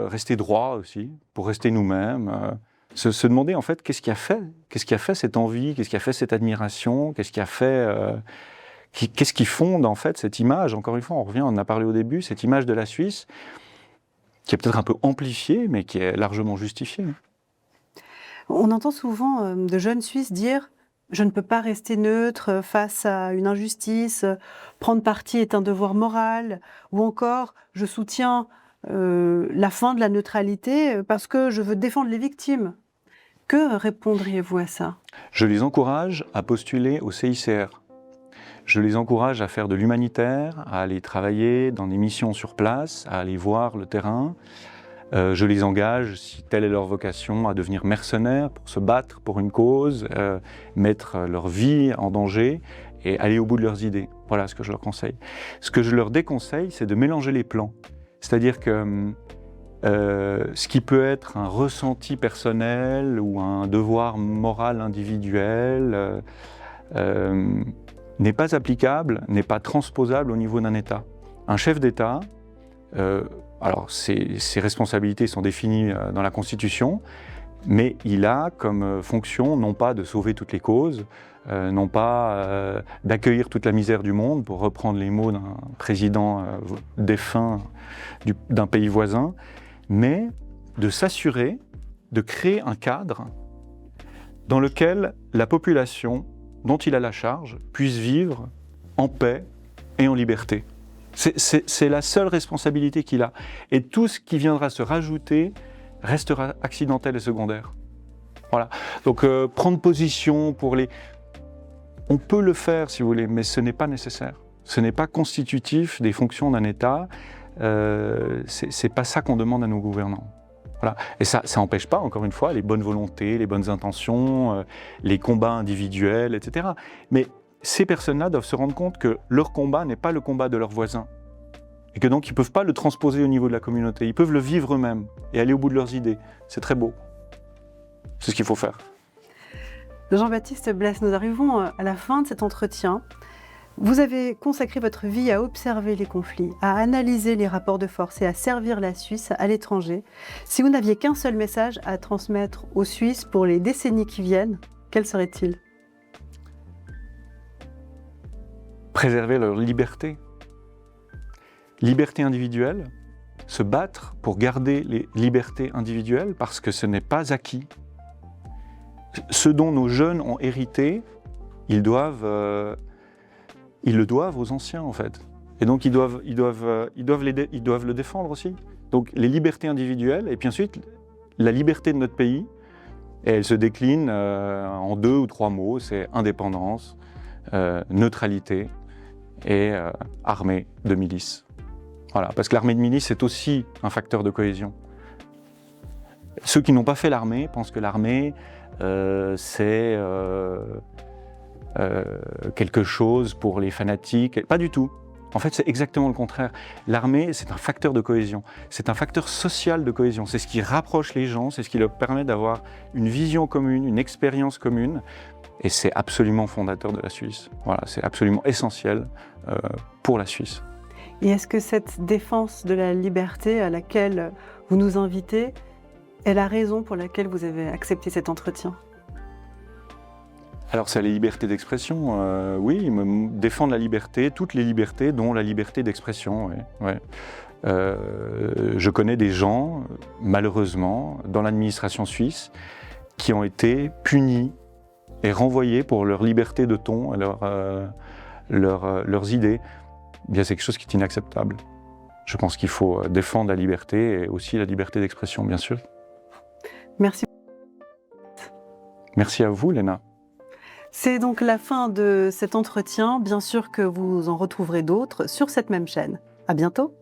rester droit aussi, pour rester nous-mêmes. Se demander en fait qu'est-ce qui a fait cette envie, qu'est-ce qui a fait cette admiration, qu'est-ce qui fonde en fait cette image. Encore une fois, on en a parlé au début, cette image de la Suisse qui est peut-être un peu amplifiée, mais qui est largement justifiée. On entend souvent de jeunes Suisses dire « je ne peux pas rester neutre face à une injustice, prendre parti est un devoir moral » ou encore « je soutiens la fin de la neutralité parce que je veux défendre les victimes ». Que répondriez-vous à ça? Je les encourage à postuler au CICR. Je les encourage à faire de l'humanitaire, à aller travailler dans des missions sur place, à aller voir le terrain. Je les engage, si telle est leur vocation, à devenir mercenaires pour se battre pour une cause, mettre leur vie en danger et aller au bout de leurs idées. Voilà ce que je leur conseille. Ce que je leur déconseille, c'est de mélanger les plans. C'est-à-dire que ce qui peut être un ressenti personnel ou un devoir moral individuel n'est pas applicable, n'est pas transposable au niveau d'un État. Un chef d'État, alors ses responsabilités sont définies dans la Constitution, mais il a comme fonction non pas de sauver toutes les causes, non pas d'accueillir toute la misère du monde, pour reprendre les mots d'un président défunt d'un pays voisin, mais de s'assurer de créer un cadre dans lequel la population dont il a la charge puisse vivre en paix et en liberté. C'est la seule responsabilité qu'il a. Et tout ce qui viendra se rajouter restera accidentel et secondaire. Voilà. Donc prendre position pour les... On peut le faire si vous voulez, mais ce n'est pas nécessaire. Ce n'est pas constitutif des fonctions d'un État. C'est pas ça qu'on demande à nos gouvernants. Voilà. Et ça n'empêche pas, encore une fois, les bonnes volontés, les bonnes intentions, les combats individuels, etc. Mais ces personnes-là doivent se rendre compte que leur combat n'est pas le combat de leurs voisins. Et que donc ils ne peuvent pas le transposer au niveau de la communauté. Ils peuvent le vivre eux-mêmes et aller au bout de leurs idées. C'est très beau. C'est ce qu'il faut faire. Jean-Baptiste Blesse, nous arrivons à la fin de cet entretien. Vous avez consacré votre vie à observer les conflits, à analyser les rapports de force et à servir la Suisse à l'étranger. Si vous n'aviez qu'un seul message à transmettre aux Suisses pour les décennies qui viennent, quel serait-il? Préserver leur liberté. Liberté individuelle, se battre pour garder les libertés individuelles parce que ce n'est pas acquis. Ce dont nos jeunes ont hérité, ils le doivent aux anciens en fait. Et donc ils doivent le défendre aussi. Donc les libertés individuelles et puis ensuite la liberté de notre pays, et elle se décline en 2 ou 3 mots, c'est indépendance, neutralité et armée de milice. Voilà, parce que l'armée de milice c'est aussi un facteur de cohésion. Ceux qui n'ont pas fait l'armée pensent que l'armée c'est quelque chose pour les fanatiques. Pas du tout. En fait, c'est exactement le contraire. L'armée, c'est un facteur de cohésion. C'est un facteur social de cohésion. C'est ce qui rapproche les gens, c'est ce qui leur permet d'avoir une vision commune, une expérience commune. Et c'est absolument fondateur de la Suisse. Voilà, c'est absolument essentiel pour la Suisse. Et est-ce que cette défense de la liberté à laquelle vous nous invitez est la raison pour laquelle vous avez accepté cet entretien? Alors c'est la liberté d'expression, oui, défendre la liberté, toutes les libertés, dont la liberté d'expression. Ouais, ouais. Je connais des gens, malheureusement, dans l'administration suisse, qui ont été punis et renvoyés pour leur liberté de ton et leurs idées. Eh bien, c'est quelque chose qui est inacceptable. Je pense qu'il faut défendre la liberté et aussi la liberté d'expression, bien sûr. Merci. Merci à vous, Léna. C'est donc la fin de cet entretien. Bien sûr que vous en retrouverez d'autres sur cette même chaîne. À bientôt.